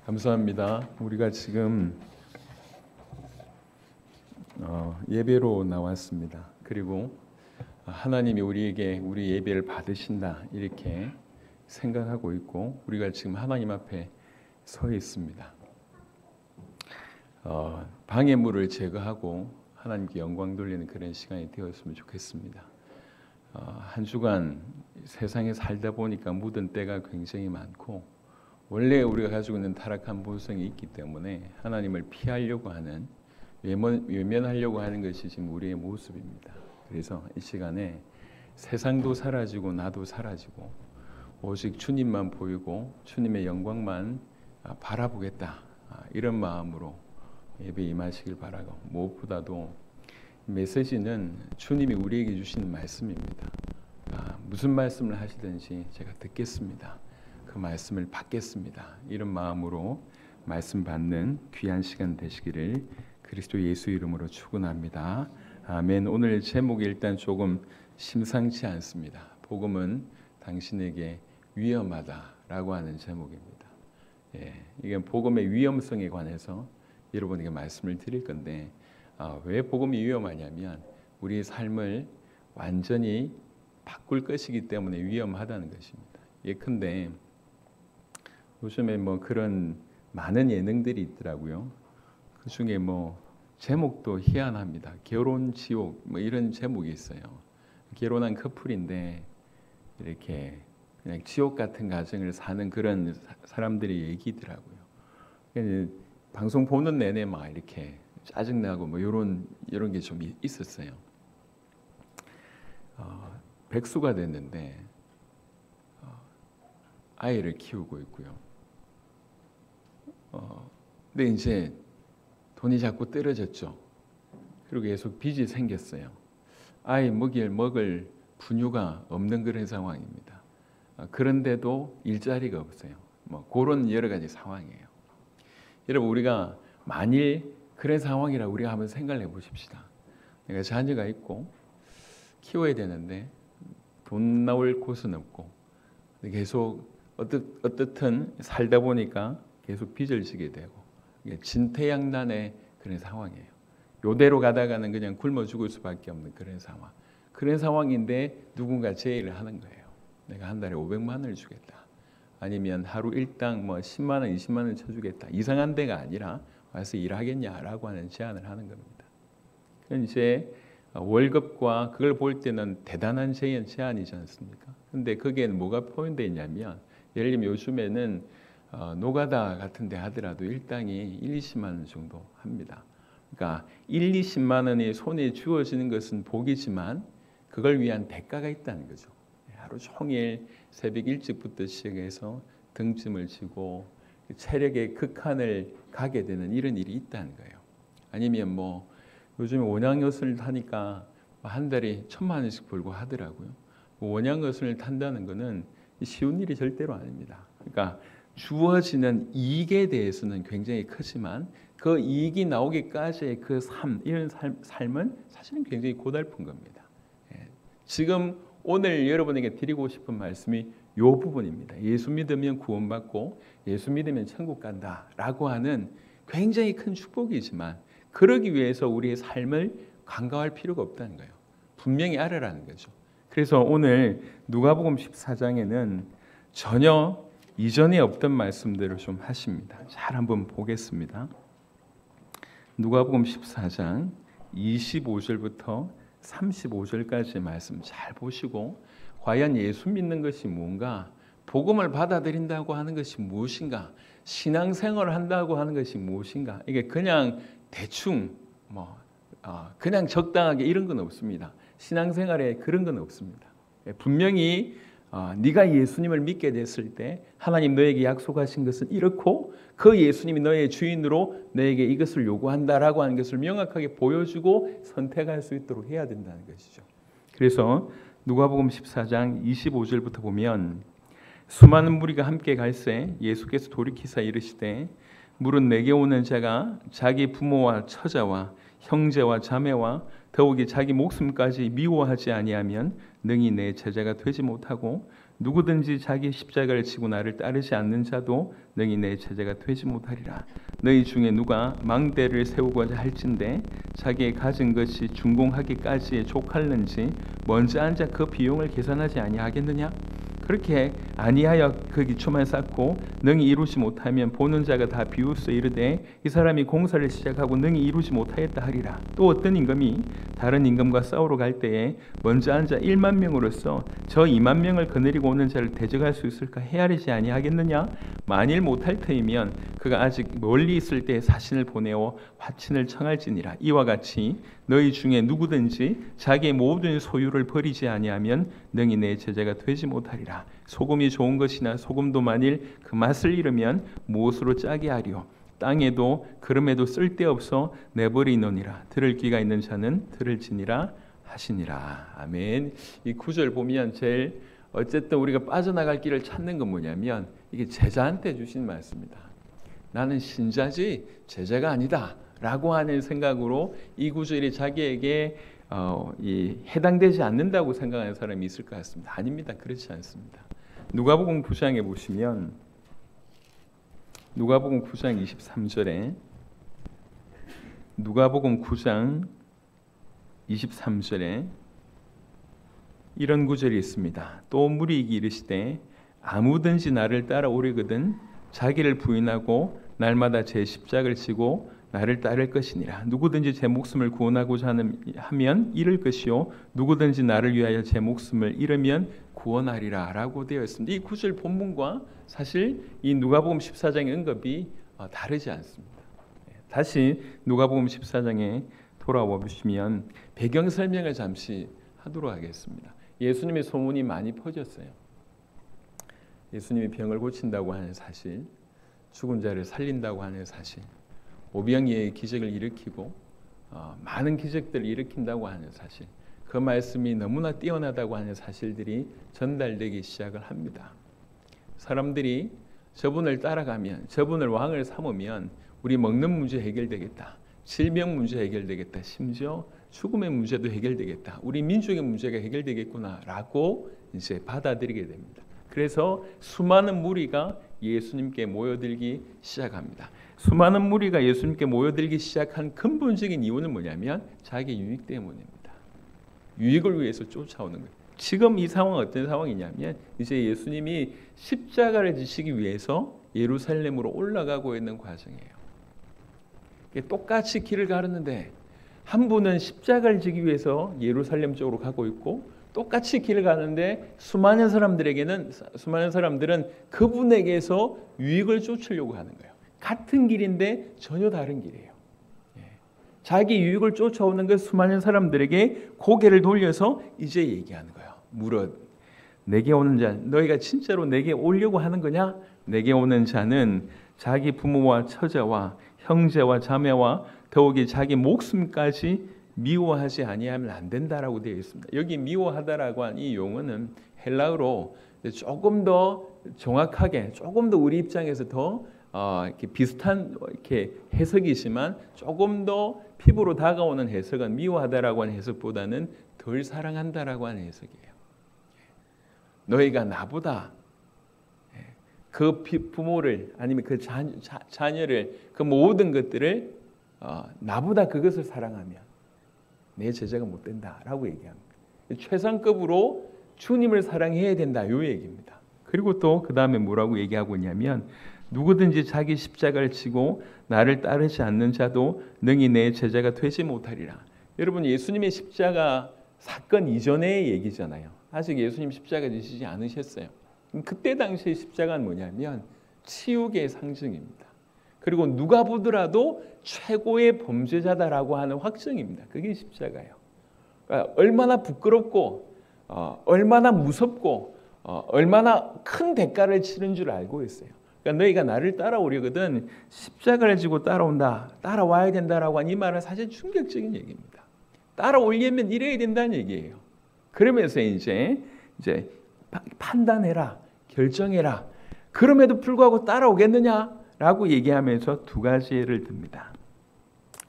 감사합니다. 우리가 지금 예배로 나왔습니다. 그리고 하나님이 우리에게 우리 예배를 받으신다 이렇게 생각하고 있고 우리가 지금 하나님 앞에 서 있습니다. 방해물을 제거하고 하나님께 영광 돌리는 그런 시간이 되었으면 좋겠습니다. 한 주간 세상에 살다 보니까 묻은 때가 굉장히 많고 원래 우리가 가지고 있는 타락한 본성이 있기 때문에 하나님을 피하려고 하는 외면하려고 하는 것이 지금 우리의 모습입니다. 그래서 이 시간에 세상도 사라지고 나도 사라지고 오직 주님만 보이고 주님의 영광만 바라보겠다 이런 마음으로 예배 임하시길 바라고 무엇보다도 메시지는 주님이 우리에게 주신 말씀입니다. 무슨 말씀을 하시든지 제가 듣겠습니다. 그 말씀을 받겠습니다. 이런 마음으로 말씀 받는 귀한 시간 되시기를 그리스도 예수 이름으로 축원합니다. 아멘. 오늘 제목이 일단 조금 심상치 않습니다. 복음은 당신에게 위험하다라고 하는 제목입니다. 이게 복음의 위험성에 관해서 여러분에게 말씀을 드릴 건데 왜 복음이 위험하냐면 우리의 삶을 완전히 바꿀 것이기 때문에 위험하다는 것입니다. 예컨대 요즘에 그런 많은 예능들이 있더라고요. 그 중에 제목도 희한합니다. 결혼 지옥 이런 제목이 있어요. 결혼한 커플인데 이렇게 그냥 지옥 같은 가정을 사는 그런 사람들의 얘기더라고요. 방송 보는 내내 막 이렇게 짜증나고 이런 게 좀 있었어요. 백수가 됐는데 아이를 키우고 있고요. 근데 이제 돈이 자꾸 떨어졌죠. 그리고 계속 빚이 생겼어요. 아이 먹을 분유가 없는 그런 상황입니다. 그런데도 일자리가 없어요. 그런 여러 가지 상황이에요. 여러분 우리가 만일 그런 상황이라 우리가 한번 생각을 해보십시다. 내가 자녀가 있고 키워야 되는데 돈 나올 곳은 없고 계속 어떻든 살다 보니까 계속 빚을 지게 되고 진퇴양난의 그런 상황이에요. 요대로 가다가는 그냥 굶어 죽을 수밖에 없는 그런 상황. 그런 상황인데 누군가 제의를 하는 거예요. 내가 한 달에 500만 원을 주겠다. 아니면 하루 일당 10만 원, 20만 원을 쳐주겠다. 이상한 데가 아니라 와서 일하겠냐라고 하는 제안을 하는 겁니다. 그건 이제 월급과 그걸 볼 때는 대단한 제안이지 않습니까? 근데 거기에 뭐가 포함되어 있냐면 예를 들면 요즘에는 노가다 같은 데 하더라도 일당이 1, 20만 원 정도 합니다. 그러니까 1, 20만 원이 손에 쥐어지는 것은 복이지만 그걸 위한 대가가 있다는 거죠. 하루 종일 새벽 일찍부터 시작해서 등짐을 지고 체력의 극한을 가게 되는 이런 일이 있다는 거예요. 아니면 요즘에 원양어선을 타니까 한 달에 1,000만 원씩 벌고 하더라고요. 원양어선을 탄다는 것은 쉬운 일이 절대로 아닙니다. 그러니까 주어지는 이익에 대해서는 굉장히 크지만 그 이익이 나오기까지의 그 이런 삶은 사실은 굉장히 고달픈 겁니다. 지금 오늘 여러분에게 드리고 싶은 말씀이 이 부분입니다. 예수 믿으면 구원받고 예수 믿으면 천국 간다라고 하는 굉장히 큰 축복이지만 그러기 위해서 우리의 삶을 간과할 필요가 없다는 거예요. 분명히 알아라는 거죠. 그래서 오늘 누가복음 14장에는 전혀 이전에 없던 말씀들을 좀 하십니다. 잘 한번 보겠습니다. 누가복음 14장 25절부터 35절까지의 말씀 잘 보시고 과연 예수 믿는 것이 뭔가, 복음을 받아들인다고 하는 것이 무엇인가, 신앙생활을 한다고 하는 것이 무엇인가, 이게 그냥 대충 그냥 적당하게 이런 건 없습니다. 신앙생활에 그런 건 없습니다. 분명히 네가 예수님을 믿게 됐을 때 하나님 너에게 약속하신 것은 이렇고 그 예수님이 너의 주인으로 너에게 이것을 요구한다라고 하는 것을 명확하게 보여주고 선택할 수 있도록 해야 된다는 것이죠. 그래서 누가복음 14장 25절부터 보면 수많은 무리가 함께 갈새 예수께서 돌이키사 이르시되 물은 내게 오는 자가 자기 부모와 처자와 형제와 자매와 더욱이 자기 목숨까지 미워하지 아니하면 능히 내 제자가 되지 못하고 누구든지 자기 십자가를 지고 나를 따르지 않는 자도 능히 내 제자가 되지 못하리라. 너희 중에 누가 망대를 세우고자 할진대 자기의 가진 것이 준공하기까지에 족할는지 먼저 앉아 그 비용을 계산하지 아니하겠느냐? 그렇게 아니하여 그 기초만 쌓고 능히 이루지 못하면 보는 자가 다 비웃어 이르되 이 사람이 공사를 시작하고 능히 이루지 못하였다 하리라. 또 어떤 임금이 다른 임금과 싸우러 갈 때에 먼저 앉아 1만 명으로서 저 2만 명을 거느리고 오는 자를 대적할 수 있을까 헤아리지 아니하겠느냐? 만일 못할 터이면 그가 아직 멀리 있을 때 사신을 보내어 화친을 청할지니라. 이와 같이 너희 중에 누구든지 자기의 모든 소유를 버리지 아니하면 능히 내 제자가 되지 못하리라. 소금이 좋은 것이나 소금도 만일 그 맛을 잃으면 무엇으로 짜게 하리요? 땅에도 그름에도 쓸데없어 내버리노니라. 들을 귀가 있는 자는 들을지니라 하시니라. 아멘. 이 구절 보면 제일 어쨌든 우리가 빠져나갈 길을 찾는 건 뭐냐면 이게 제자한테 주신 말씀입니다. 나는 신자지 제자가 아니다 라고 하는 생각으로 이 구절이 자기에게 해당되지 않는다고 생각하는 사람이 있을 것 같습니다. 아닙니다. 그렇지 않습니다. 누가복음 9장에 보시면 누가복음 9장 23절에 누가복음 9장 23절에 이런 구절이 있습니다. 또 무리에게 이르시되 아무든지 나를 따라오려거든 자기를 부인하고 날마다 제 십자가를 지고 나를 따를 것이니라. 누구든지 제 목숨을 구원하고자 하면 잃을 것이요 누구든지 나를 위하여 제 목숨을 잃으면 구원하리라 라고 되어 있습니다. 이 구절 본문과 사실 이 누가복음 14장의 언급이 다르지 않습니다. 다시 누가복음 14장에 돌아와 보시면 배경 설명을 잠시 하도록 하겠습니다. 예수님의 소문이 많이 퍼졌어요. 예수님이 병을 고친다고 하는 사실, 죽은 자를 살린다고 하는 사실, 오병이의 기적을 일으키고 많은 기적들을 일으킨다고 하는 사실, 그 말씀이 너무나 뛰어나다고 하는 사실들이 전달되기 시작을 합니다. 사람들이 저분을 따라가면, 저분을 왕을 삼으면 우리 먹는 문제 해결되겠다, 질병 문제 해결되겠다, 심지어 죽음의 문제도 해결되겠다, 우리 민족의 문제가 해결되겠구나라고 이제 받아들이게 됩니다. 그래서 수많은 무리가 예수님께 모여들기 시작합니다. 수많은 무리가 예수님께 모여들기 시작한 근본적인 이유는 뭐냐면 자기 유익 때문입니다. 유익을 위해서 쫓아오는 거예요. 지금 이 상황은 어떤 상황이냐면 이제 예수님이 십자가를 지시기 위해서 예루살렘으로 올라가고 있는 과정이에요. 똑같이 길을 가르는데 한 분은 십자가를 지기 위해서 예루살렘 쪽으로 가고 있고 똑같이 길을 가는데 수많은 사람들은 그분에게서 유익을 쫓으려고 하는 거예요. 같은 길인데 전혀 다른 길이에요. 자기 유익을 쫓아오는 그 수많은 사람들에게 고개를 돌려서 이제 얘기하는 거예요. 물어 내게 오는 자 너희가 진짜로 내게 오려고 하는 거냐? 내게 오는 자는 자기 부모와 처자와 형제와 자매와 더욱이 자기 목숨까지 미워하지 아니하면 안 된다라고 되어 있습니다. 여기 미워하다라고 한 이 용어는 헬라어로 조금 더 정확하게, 조금 더 우리 입장에서 더 이렇게 비슷한 이렇게 해석이지만 조금 더 피부로 다가오는 해석은 미워하다라고 하는 해석보다는 덜 사랑한다라고 하는 해석이에요. 너희가 나보다 그 부모를 아니면 그 자녀를 그 모든 것들을 나보다 그것을 사랑하면 내 제자가 못 된다라고 얘기합니다. 최상급으로 주님을 사랑해야 된다 이 얘기입니다. 그리고 또 그 다음에 뭐라고 얘기하고 있냐면 누구든지 자기 십자가를 지고 나를 따르지 않는 자도 능히 내 제자가 되지 못하리라. 여러분 예수님의 십자가 사건 이전의 얘기잖아요. 아직 예수님 십자가 지시지 않으셨어요. 그때 당시의 십자가는 뭐냐면 치욕의 상징입니다. 그리고 누가 보더라도 최고의 범죄자다라고 하는 확정입니다. 그게 십자가예요. 그러니까 얼마나 부끄럽고 얼마나 무섭고 얼마나 큰 대가를 치른 줄 알고 있어요. 그러니까 너희가 나를 따라오려거든 십자가를 지고 따라와야 된다라고 한 이 말은 사실 충격적인 얘기입니다. 따라오려면 이래야 된다는 얘기예요. 그러면서 이제 판단해라, 결정해라. 그럼에도 불구하고 따라오겠느냐라고 얘기하면서 두 가지 예를 듭니다.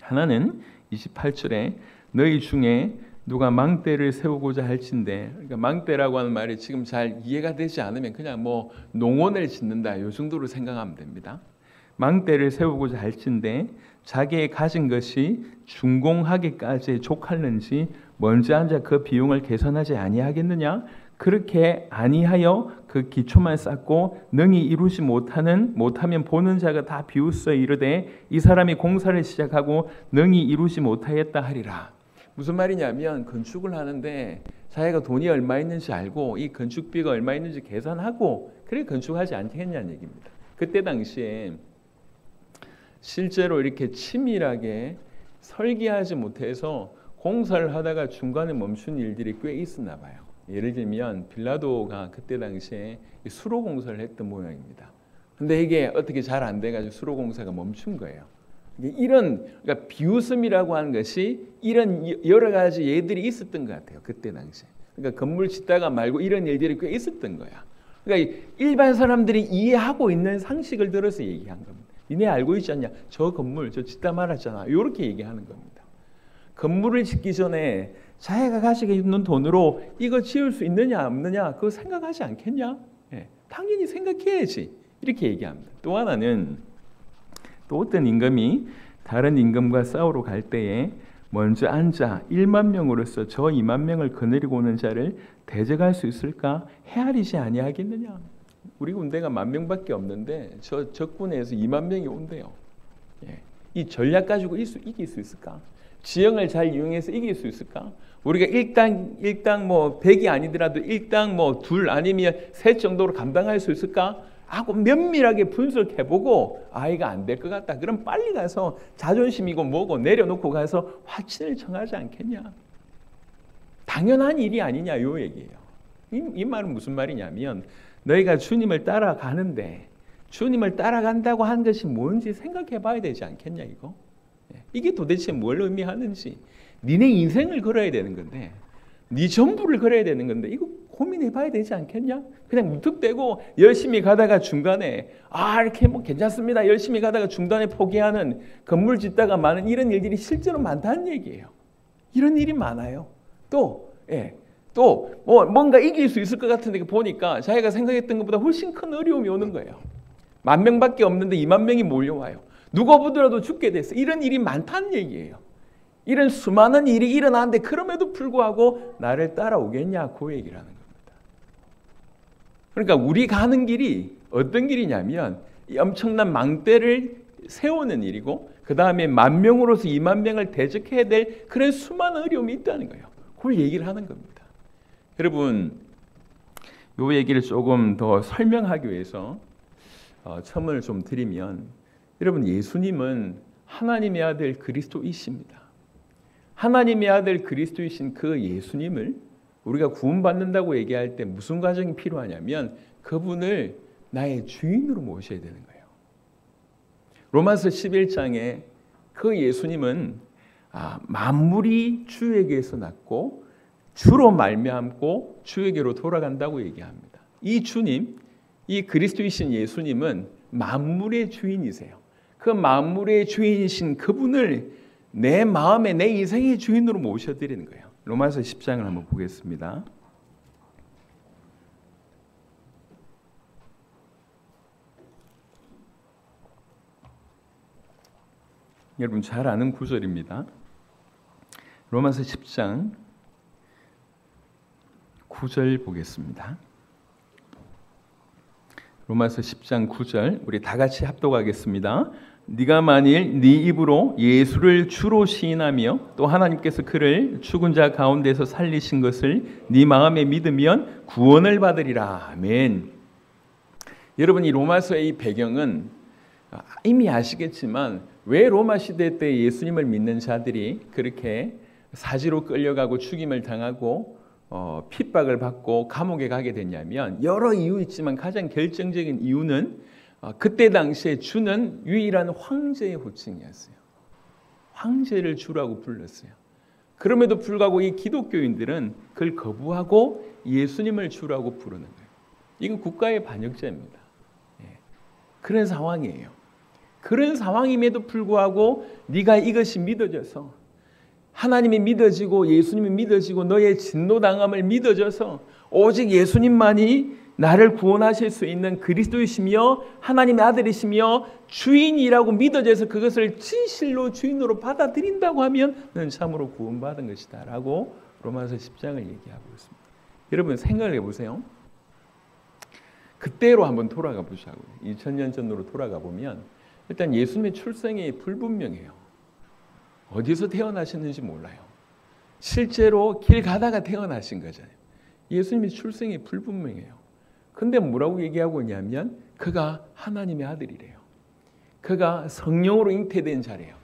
하나는 28절에 너희 중에 누가 망대를 세우고자 할진대. 그러니까 망대라고 하는 말이 지금 잘 이해가 되지 않으면 그냥 뭐 농원을 짓는다 요 정도로 생각하면 됩니다. 망대를 세우고자 할진대 자기의 가진 것이 준공하기까지 족할는지 먼저 앉아 그 비용을 계산하지 아니하겠느냐? 그렇게 아니하여 그 기초만 쌓고 능히 이루지 못하면 보는 자가 다 비웃어 이르되 이 사람이 공사를 시작하고 능히 이루지 못하였다 하리라. 무슨 말이냐면 건축을 하는데 자기가 돈이 얼마 있는지 알고 이 건축비가 얼마 있는지 계산하고 그래 건축하지 않겠냐는 얘기입니다. 그때 당시에 실제로 이렇게 치밀하게 설계하지 못해서 공사를 하다가 중간에 멈춘 일들이 꽤 있었나 봐요. 예를 들면 빌라도가 그때 당시에 수로 공사를 했던 모양입니다. 근데 이게 어떻게 잘 안 돼가지고 수로 공사가 멈춘 거예요. 이런 그러니까 비웃음이라고 하는 것이 이런 여러 가지 예들이 있었던 것 같아요. 그때 당시에. 그러니까 건물 짓다가 말고 이런 일들이 꽤 있었던 거야. 그러니까 일반 사람들이 이해하고 있는 상식을 들어서 얘기한 겁니다. 니네 알고 있지 않냐? 저 건물 저 짓다 말았잖아. 이렇게 얘기하는 겁니다. 건물을 짓기 전에 자기가 가지고 있는 돈으로 이거 지을 수 있느냐 없느냐 그거 생각하지 않겠냐? 예, 당연히 생각해야지. 이렇게 얘기합니다. 또 하나는 또 어떤 임금이 다른 임금과 싸우러 갈 때에 먼저 앉아 1만 명으로서 저 2만 명을 거느리고 오는 자를 대적할 수 있을까? 헤아리지 아니하겠느냐? 우리 군대가 10,000명밖에 없는데 저 적군에서 2만 명이 온대요. 예. 이 전략 가지고 이길 수 있을까? 지형을 잘 이용해서 이길 수 있을까? 우리가 일당 뭐 100이 아니더라도 일당 뭐 2 아니면 3 정도로 감당할 수 있을까? 하고 면밀하게 분석해보고 이가 안 될 것 같다. 그럼 빨리 가서 자존심이고 뭐고 내려놓고 가서 화친을 청하지 않겠냐? 당연한 일이 아니냐 요 얘기예요. 이 말은 무슨 말이냐면 너희가 주님을 따라가는데 주님을 따라간다고 한 것이 뭔지 생각해 봐야 되지 않겠냐 이거? 이게 도대체 뭘 의미하는지 니네 인생을 걸어야 되는 건데 네 전부를 걸어야 되는 건데 이거 고민해 봐야 되지 않겠냐? 그냥 무턱대고 열심히 가다가 중간에 이렇게 뭐 괜찮습니다. 열심히 가다가 중간에 포기하는 건물 짓다가 많은 이런 일들이 실제로 많다는 얘기예요. 이런 일이 많아요. 또 뭐 뭔가 이길 수 있을 것 같은데 보니까 자기가 생각했던 것보다 훨씬 큰 어려움이 오는 거예요. 10,000명밖에 없는데 2만 명이 몰려와요. 누가 보더라도 죽게 됐어. 이런 일이 많다는 얘기예요. 이런 수많은 일이 일어나는데 그럼에도 불구하고 나를 따라오겠냐 그 얘기를 하는 겁니다. 그러니까 우리 가는 길이 어떤 길이냐면 이 엄청난 망대를 세우는 일이고 그 다음에 10,000명으로서 2만 명을 대적해야 될 그런 수많은 어려움이 있다는 거예요. 그걸 얘기를 하는 겁니다. 여러분 이 얘기를 조금 더 설명하기 위해서 첨언을 좀 드리면 여러분 예수님은 하나님의 아들 그리스도이십니다. 하나님의 아들 그리스도이신 그 예수님을 우리가 구원받는다고 얘기할 때 무슨 과정이 필요하냐면 그분을 나의 주인으로 모셔야 되는 거예요. 로마서 11장에 그 예수님은 만물이 주에게서 났고 주로 말미암고 주에게로 돌아간다고 얘기합니다. 이 주님, 이 그리스도이신 예수님은 만물의 주인이세요. 그 만물의 주인이신 그분을 내 마음에 내 인생의 주인으로 모셔드리는 거예요. 로마서 10장을 한번 보겠습니다. 여러분 잘 아는 구절입니다. 로마서 10장 9절 보겠습니다. 로마서 10장 9절 우리 다 같이 합독하겠습니다. 네가 만일 네 입으로 예수를 주로 시인하며 또 하나님께서 그를 죽은 자 가운데서 살리신 것을 네 마음에 믿으면 구원을 받으리라. 아멘. 여러분 이 로마서의 이 배경은 이미 아시겠지만 왜 로마 시대 때 예수님을 믿는 자들이 그렇게 사지로 끌려가고 죽임을 당하고 핍박을 받고 감옥에 가게 됐냐면 여러 이유 있지만 가장 결정적인 이유는 그때 당시에 주는 유일한 황제의 호칭이었어요. 황제를 주라고 불렀어요. 그럼에도 불구하고 이 기독교인들은 그걸 거부하고 예수님을 주라고 부르는 거예요. 이건 국가의 반역죄입니다. 그런 상황이에요. 그런 상황임에도 불구하고 네가 이것이 믿어져서 하나님이 믿어지고 예수님이 믿어지고 너의 진노당함을 믿어져서 오직 예수님만이 나를 구원하실 수 있는 그리스도이시며 하나님의 아들이시며 주인이라고 믿어져서 그것을 진실로 주인으로 받아들인다고 하면 너는 참으로 구원받은 것이다 라고 로마서 10장을 얘기하고 있습니다. 여러분 생각을 해보세요. 그때로 한번 돌아가 보자고요. 2000년 전으로 돌아가 보면 일단 예수님의 출생이 불분명해요. 어디서 태어나셨는지 몰라요. 실제로 길 가다가 태어나신 거잖아요. 예수님의 출생이 불분명해요. 근데 뭐라고 얘기하고 있냐면 그가 하나님의 아들이래요. 그가 성령으로 잉태된 자래요.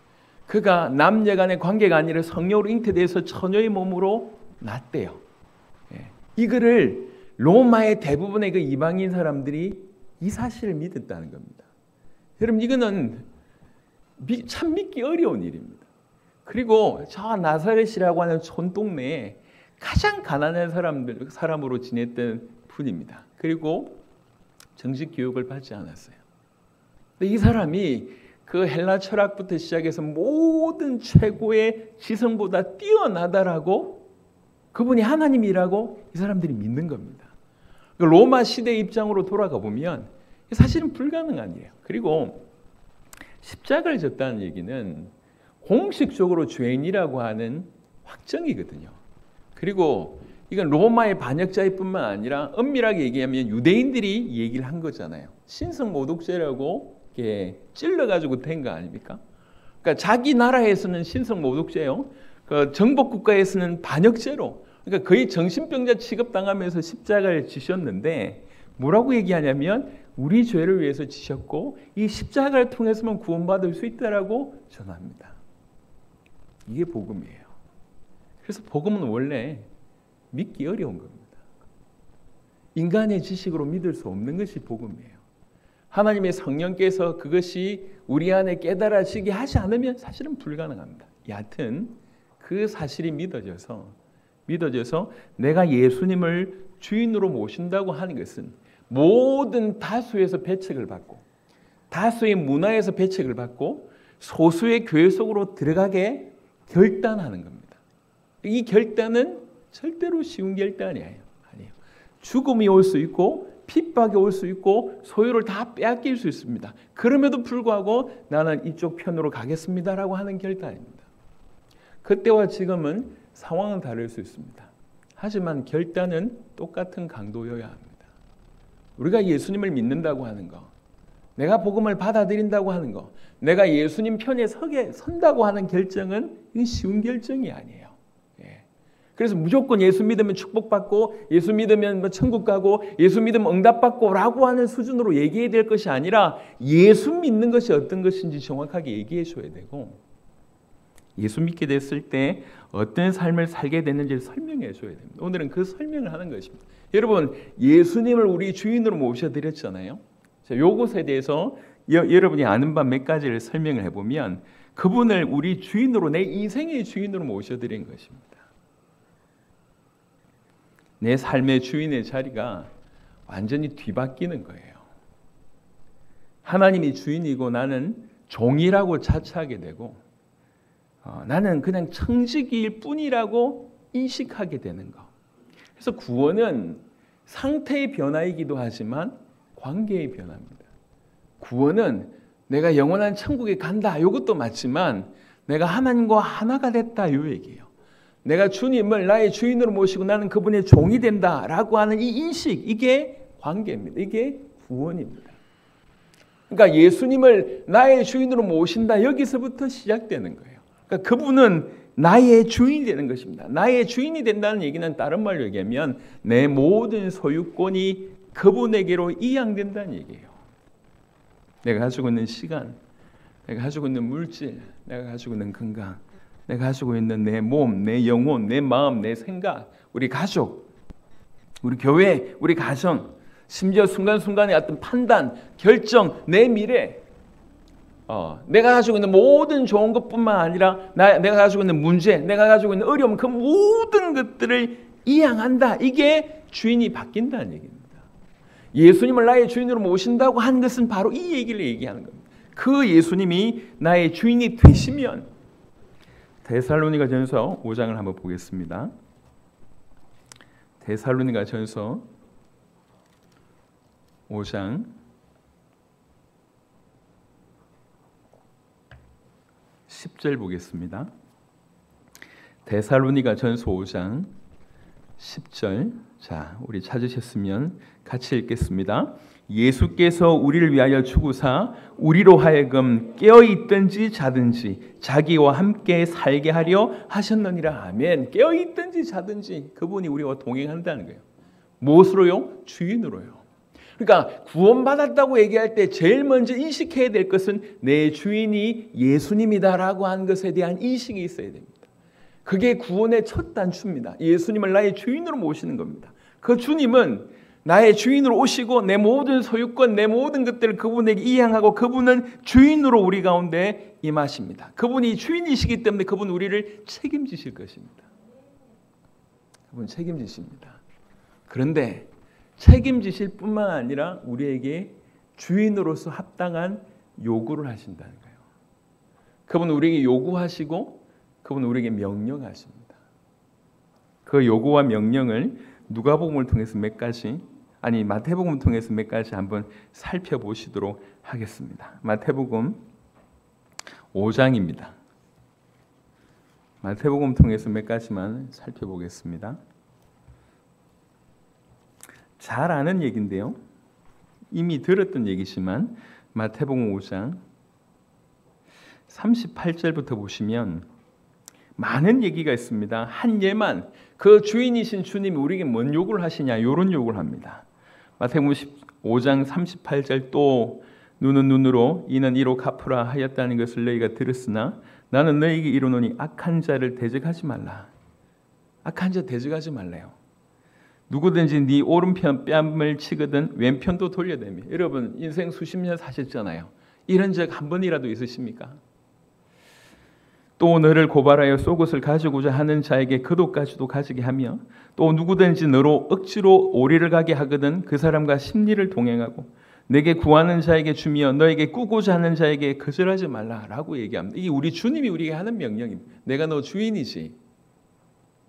그가 남녀 간의 관계가 아니라 성령으로 잉태돼서 처녀의 몸으로 났대요. 이거를 로마의 대부분의 그 이방인 사람들이 이 사실을 믿었다는 겁니다. 여러분 이거는 참 믿기 어려운 일입니다. 그리고 저 나사렛이라고 하는 촌동네에 가장 가난한 사람으로 지냈던 분입니다. 그리고 정식 교육을 받지 않았어요. 근데 이 사람이 그 헬라 철학부터 시작해서 모든 최고의 지성보다 뛰어나다라고 그분이 하나님이라고 이 사람들이 믿는 겁니다. 로마 시대 입장으로 돌아가 보면 사실은 불가능한 일이에요. 그리고 십자가를 졌다는 얘기는 공식적으로 죄인이라고 하는 확정이거든요. 그리고 이건 로마의 반역자일 뿐만 아니라 엄밀하게 얘기하면 유대인들이 얘기를 한 거잖아요. 신성모독죄라고 이렇게 찔러가지고 된 거 아닙니까? 그러니까 자기 나라에서는 신성모독죄요. 그 정복국가에서는 반역죄로. 그러니까 거의 정신병자 취급당하면서 십자가를 지셨는데 뭐라고 얘기하냐면 우리 죄를 위해서 지셨고 이 십자가를 통해서만 구원받을 수 있다라고 전합니다. 이게 복음이에요. 그래서 복음은 원래 믿기 어려운 겁니다. 인간의 지식으로 믿을 수 없는 것이 복음이에요. 하나님의 성령께서 그것이 우리 안에 깨달아지게 하지 않으면 사실은 불가능합니다. 여하튼 그 사실이 믿어져서 내가 예수님을 주인으로 모신다고 하는 것은 모든 다수에서 배척을 받고 다수의 문화에서 배척을 받고 소수의 교회 속으로 들어가게 결단하는 겁니다. 이 결단은 절대로 쉬운 결단이 아니에요. 죽음이 올 수 있고 핍박이 올 수 있고 소유를 다 빼앗길 수 있습니다. 그럼에도 불구하고 나는 이쪽 편으로 가겠습니다라고 하는 결단입니다. 그때와 지금은 상황은 다를 수 있습니다. 하지만 결단은 똑같은 강도여야 합니다. 우리가 예수님을 믿는다고 하는 거, 내가 복음을 받아들인다고 하는 거, 내가 예수님 편에 선다고 하는 결정은 쉬운 결정이 아니에요. 그래서 무조건 예수 믿으면 축복받고 예수 믿으면 뭐 천국 가고 예수 믿으면 응답받고 라고 하는 수준으로 얘기해야 될 것이 아니라 예수 믿는 것이 어떤 것인지 정확하게 얘기해 줘야 되고 예수 믿게 됐을 때 어떤 삶을 살게 됐는지를 설명해 줘야 됩니다. 오늘은 그 설명을 하는 것입니다. 여러분 예수님을 우리 주인으로 모셔드렸잖아요. 자, 요것에 대해서 여러분이 아는 바 몇 가지를 설명을 해보면 그분을 우리 주인으로 내 인생의 주인으로 모셔드린 것입니다. 내 삶의 주인의 자리가 완전히 뒤바뀌는 거예요. 하나님이 주인이고 나는 종이라고 자처하게 되고 나는 그냥 청지기일 뿐이라고 인식하게 되는 거. 그래서 구원은 상태의 변화이기도 하지만 관계의 변화입니다. 구원은 내가 영원한 천국에 간다 이것도 맞지만 내가 하나님과 하나가 됐다 이 얘기예요. 내가 주님을 나의 주인으로 모시고 나는 그분의 종이 된다라고 하는 이 인식, 이게 관계입니다. 이게 구원입니다. 그러니까 예수님을 나의 주인으로 모신다 여기서부터 시작되는 거예요. 그러니까 그분은 나의 주인이 되는 것입니다. 나의 주인이 된다는 얘기는 다른 말로 얘기하면 내 모든 소유권이 그분에게로 이양된다는 얘기예요. 내가 가지고 있는 시간, 내가 가지고 있는 물질, 내가 가지고 있는 건강, 내가 가지고 있는 내 몸, 내 영혼, 내 마음, 내 생각, 우리 가족, 우리 교회, 우리 가정, 심지어 순간순간의 어떤 판단, 결정, 내 미래, 내가 가지고 있는 모든 좋은 것뿐만 아니라 내가 가지고 있는 문제, 내가 가지고 있는 어려움, 그 모든 것들을 이양한다. 이게 주인이 바뀐다는 얘기입니다. 예수님을 나의 주인으로 모신다고 한 것은 바로 이 얘기를 얘기하는 겁니다. 그 예수님이 나의 주인이 되시면 데살로니가전서 5장을 한번 보겠습니다. 데살로니가전서 5장 10절 보겠습니다. 데살로니가전서 5장 10절. 자, 우리 찾으셨으면 같이 읽겠습니다. 예수께서 우리를 위하여 죽으사 우리로 하여금 깨어있든지 자든지 자기와 함께 살게 하려 하셨느니라. 아멘. 깨어있든지 자든지 그분이 우리와 동행한다는 거예요. 무엇으로요? 주인으로요. 그러니까 구원받았다고 얘기할 때 제일 먼저 인식해야 될 것은 내 주인이 예수님이다라고 하는 것에 대한 인식이 있어야 됩니다. 그게 구원의 첫 단추입니다. 예수님을 나의 주인으로 모시는 겁니다. 그 주님은 나의 주인으로 오시고 내 모든 소유권, 내 모든 것들을 그분에게 이양하고 그분은 주인으로 우리 가운데 임하십니다. 그분이 주인이시기 때문에 그분 우리를 책임지실 것입니다. 그분 책임지십니다. 그런데 책임지실 뿐만 아니라 우리에게 주인으로서 합당한 요구를 하신다는 거예요. 그분 우리에게 요구하시고 그분 우리에게 명령하십니다. 그 요구와 명령을 누가복음을 통해서 마태복음을 통해서 몇 가지 한번 살펴보시도록 하겠습니다. 마태복음 5장입니다. 마태복음 통해서 몇 가지만 살펴보겠습니다. 잘 아는 얘기인데요. 이미 들었던 얘기지만 마태복음 5장 38절부터 보시면 많은 얘기가 있습니다. 한 예만 그 주인이신 주님이 우리에게 뭔 요구를 하시냐 이런 요구를 합니다. 마태복음 5장 38절 또 눈은 눈으로 이는 이로 갚으라 하였다는 것을 너희가 들었으나 나는 너희에게 이르노니 악한 자를 대적하지 말라. 악한 자 대적하지 말래요. 누구든지 네 오른편 뺨을 치거든 왼편도 돌려대며. 여러분 인생 수십 년 사셨잖아요. 이런 적 한 번이라도 있으십니까? 또 너를 고발하여 속옷을 가지고자 하는 자에게 겉옷까지도 가지게 하며 또 누구든지 너로 억지로 오리를 가게 하거든 그 사람과 심리를 동행하고 내게 구하는 자에게 주며 너에게 꾸고자 하는 자에게 거절하지 말라라고 얘기합니다. 이게 우리 주님이 우리에게 하는 명령입니다. 내가 너 주인이지.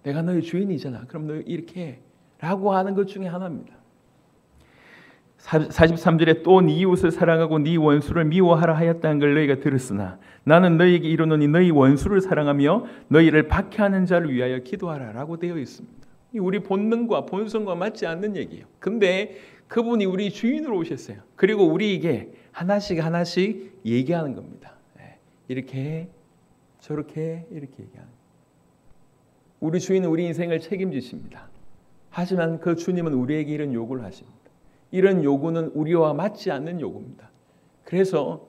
내가 너의 주인이잖아. 그럼 너 이렇게 해. 라고 하는 것 중에 하나입니다. 43절에 또 네 이웃을 사랑하고 네 원수를 미워하라 하였다는 걸 너희가 들었으나 나는 너희에게 이르노니 너희 원수를 사랑하며 너희를 박해하는 자를 위하여 기도하라 라고 되어 있습니다. 우리 본능과 본성과 맞지 않는 얘기예요. 근데 그분이 우리 주인으로 오셨어요. 그리고 우리에게 하나씩 얘기하는 겁니다. 이렇게 해, 저렇게 해, 이렇게 얘기하는 거예요. 우리 주인은 우리 인생을 책임지십니다. 하지만 그 주님은 우리에게 이런 요구를 하십니다. 이런 요구는 우리와 맞지 않는 요구입니다. 그래서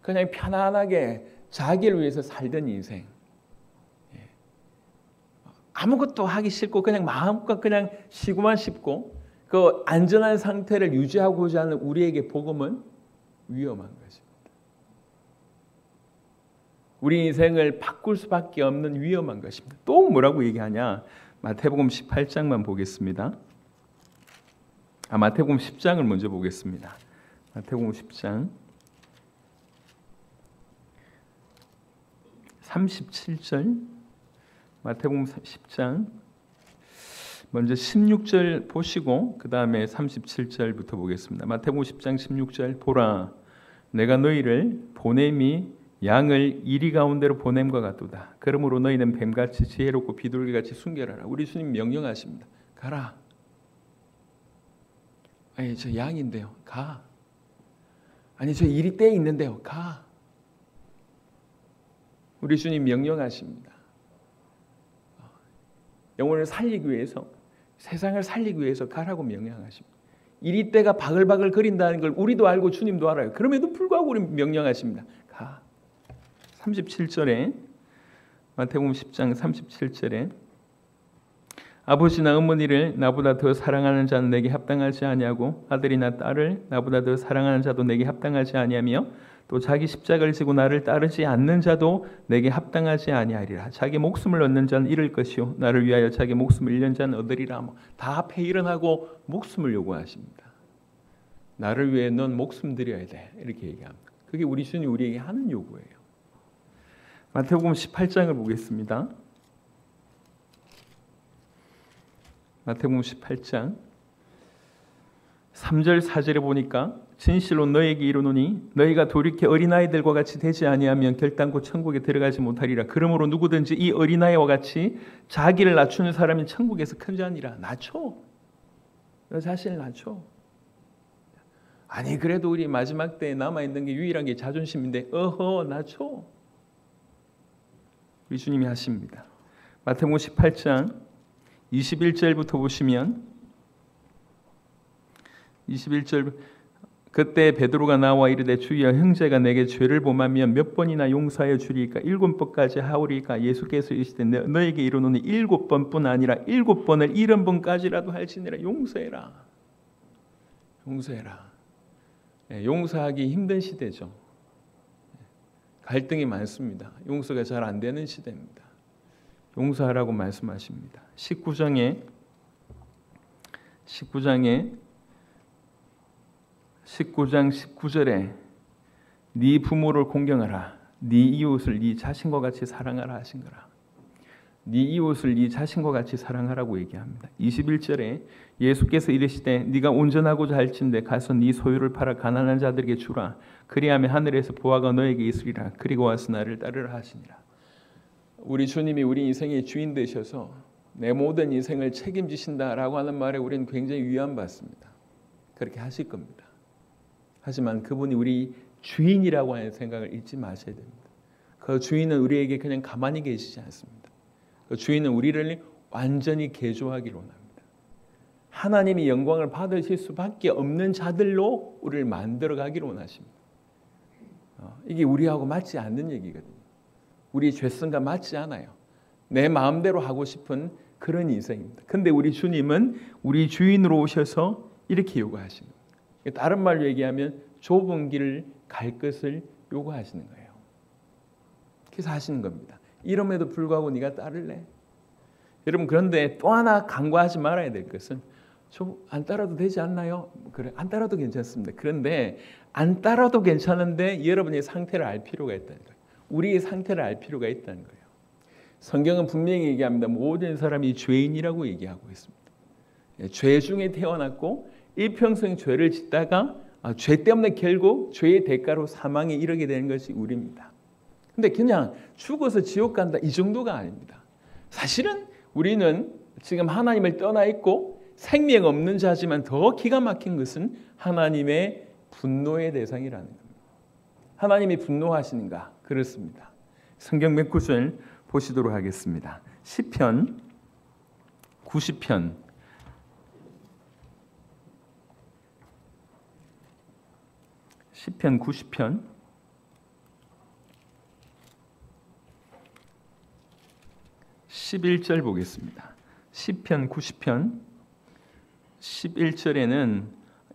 그냥 편안하게 자기를 위해서 살던 인생, 아무것도 하기 싫고 그냥 마음껏 그냥 쉬고만 싶고 그 안전한 상태를 유지하고자 하는 우리에게 복음은 위험한 것입니다. 우리 인생을 바꿀 수밖에 없는 위험한 것입니다. 또 뭐라고 얘기하냐? 마태복음 18장만 보겠습니다. 마태복음 10장을 먼저 보겠습니다. 마태복음 10장 37절 마태복음 10장 먼저 16절 보시고 그 다음에 37절부터 보겠습니다. 마태복음 10장 16절 보라 내가 너희를 보냄이 양을 이리 가운데로 보냄과 같도다. 그러므로 너희는 뱀같이 지혜롭고 비둘기같이 순결하라. 우리 주님 명령하십니다. 가라. 아니 저 양인데요. 가. 아니 저 이리떼에 있는데요. 가. 우리 주님 명령하십니다. 영혼을 살리기 위해서 세상을 살리기 위해서 가라고 명령하십니다. 이리떼가 바글바글 거린다는 걸 우리도 알고 주님도 알아요. 그럼에도 불구하고 우리 명령하십니다. 가. 37절에 마태복음 10장 37절에 아버지나 어머니를 나보다 더 사랑하는 자는 내게 합당하지 아니하고 아들이나 딸을 나보다 더 사랑하는 자도 내게 합당하지 아니하며 또 자기 십자가를 지고 나를 따르지 않는 자도 내게 합당하지 아니하리라. 자기 목숨을 얻는 자는 잃을 것이요 나를 위하여 자기 목숨을 잃는 자는 얻으리라. 다 앞에 일어나고 목숨을 요구하십니다. 나를 위해 넌 목숨 드려야 돼. 이렇게 얘기합니다. 그게 우리 주님이 우리에게 하는 요구예요. 마태복음 18장을 보겠습니다. 마태복음 18장 3절 4절에 보니까 진실로 너희에게 이르노니 너희가 돌이켜 어린아이들과 같이 되지 아니하면 결단코 천국에 들어가지 못하리라. 그러므로 누구든지 이 어린아이와 같이 자기를 낮추는 사람이 천국에서 큰 자니라. 낮춰. 너 자신을 낮춰. 아니 그래도 우리 마지막 때에 남아있는 게 유일한 게 자존심인데 어허 낮춰. 우리 주님이 하십니다. 마태복음 18장 21절부터 보시면 21절 그때 베드로가 나와 이르되 주여 형제가 내게 죄를 범하면 몇 번이나 용서하여 주리이까 7번까지 하오리이까 예수께서 이르시되 너에게 이르노니 7번뿐 아니라 7번을 70번까지라도 할지니라. 용서해라. 용서해라. 용서하기 힘든 시대죠. 갈등이 많습니다. 용서가 잘 안 되는 시대입니다. 용서하라고 말씀하십니다. 19장 19절에 네 부모를 공경하라. 네 이웃을 네 자신과 같이 사랑하라 하신 거라. 네 이웃을 네 자신과 같이 사랑하라고 얘기합니다. 21절에 예수께서 이르시되 네가 온전하고자 할진대 가서 네 소유를 팔아 가난한 자들에게 주라. 그리하면 하늘에서 보화가 너에게 있으리라. 그리고 와서 나를 따르라 하시니라. 우리 주님이 우리 인생의 주인 되셔서 내 모든 인생을 책임지신다라고 하는 말에 우리는 굉장히 위안받습니다. 그렇게 하실 겁니다. 하지만 그분이 우리 주인이라고 하는 생각을 잊지 마셔야 됩니다. 그 주인은 우리에게 그냥 가만히 계시지 않습니다. 그 주인은 우리를 완전히 개조하기를 원합니다. 하나님이 영광을 받으실 수밖에 없는 자들로 우리를 만들어가기를 원하십니다. 이게 우리하고 맞지 않는 얘기거든요. 우리 죄성과 맞지 않아요. 내 마음대로 하고 싶은 그런 인생입니다. 근데 우리 주님은 우리 주인으로 오셔서 이렇게 요구하시는 거예요. 다른 말로 얘기하면 좁은 길을 갈 것을 요구하시는 거예요. 그래서 하시는 겁니다. 이름에도 불구하고 네가 따를래? 여러분 그런데 또 하나 간과하지 말아야 될 것은 안 따라도 되지 않나요? 그래 안 따라도 괜찮습니다. 그런데 안 따라도 괜찮은데 여러분의 상태를 알 필요가 있다는 거예요. 우리의 상태를 알 필요가 있다는 거예요. 성경은 분명히 얘기합니다. 모든 사람이 죄인이라고 얘기하고 있습니다. 죄 중에 태어났고 일평생 죄를 짓다가 죄 때문에 결국 죄의 대가로 사망에 이르게 되는 것이 우리입니다. 근데 그냥 죽어서 지옥 간다 이 정도가 아닙니다. 사실은 우리는 지금 하나님을 떠나 있고 생명 없는 자지만 더 기가 막힌 것은 하나님의 분노의 대상이라는 겁니다. 하나님이 분노하시는가? 그렇습니다. 성경 몇 구절 보시도록 하겠습니다. 시편 90편 90편 11절 보겠습니다. 시편 90편 11절에는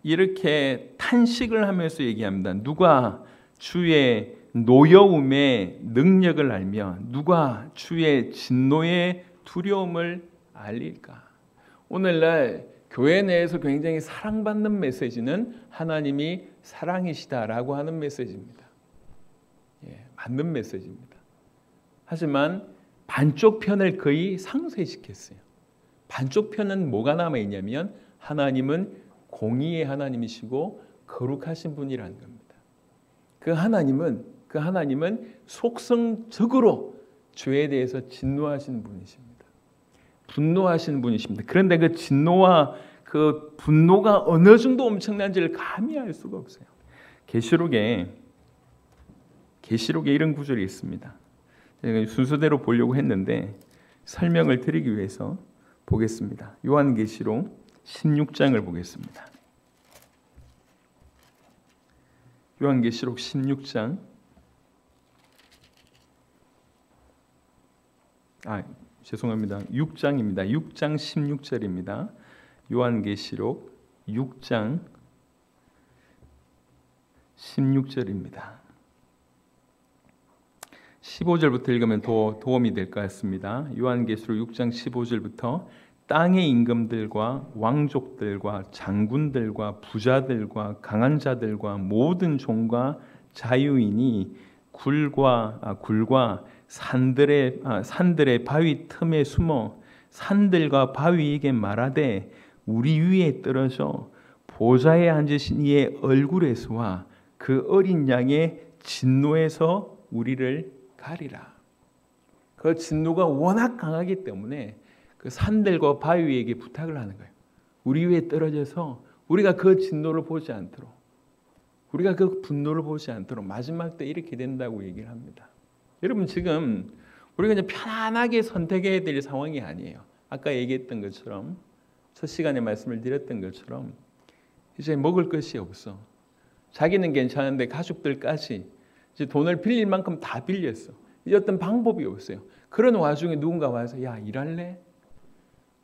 이렇게 탄식을 하면서 얘기합니다. 누가 주의 노여움의 능력을 알며 누가 주의 진노의 두려움을 알릴까? 오늘날 교회 내에서 굉장히 사랑받는 메시지는 하나님이 사랑이시다라고 하는 메시지입니다. 맞는 메시지입니다. 하지만 반쪽 편을 거의 상쇄시켰어요. 반쪽 편은 뭐가 남아있냐면 하나님은 공의의 하나님이시고 거룩하신 분이라는 겁니다. 그 하나님은 속성적으로 죄에 대해서 진노하시는 분이십니다. 분노하시는 분이십니다. 그런데 그 진노와 그 분노가 어느 정도 엄청난지를 감히 알 수가 없어요. 계시록에 이런 구절이 있습니다. 제가 순서대로 보려고 했는데 설명을 드리기 위해서 보겠습니다. 요한계시록 16장을 보겠습니다. 요한계시록 16장 죄송합니다. 6장입니다. 6장 16절입니다. 요한계시록 6장 16절입니다. 15절부터 읽으면 더 도움이 될 것 같습니다. 요한계시록 6장 15절부터 땅의 임금들과 왕족들과 장군들과 부자들과 강한 자들과 모든 종과 자유인이 굴과 산들의 바위 틈에 숨어 산들과 바위에게 말하되 우리 위에 떨어져 보좌에 앉으신 이의 얼굴에서와 그 어린 양의 진노에서 우리를 가리라. 그 진노가 워낙 강하기 때문에 그 산들과 바위에게 부탁을 하는 거예요. 우리 위에 떨어져서 우리가 그 진노를 보지 않도록, 우리가 그 분노를 보지 않도록 마지막 때 이렇게 된다고 얘기를 합니다. 여러분, 지금 우리가 이제 편안하게 선택해야 될 상황이 아니에요. 아까 얘기했던 것처럼, 첫 시간에 말씀을 드렸던 것처럼 이제 먹을 것이 없어. 자기는 괜찮은데 가족들까지 이제 돈을 빌릴 만큼 다 빌렸어. 이제 어떤 방법이 없어요. 그런 와중에 누군가 와서 야, 일할래?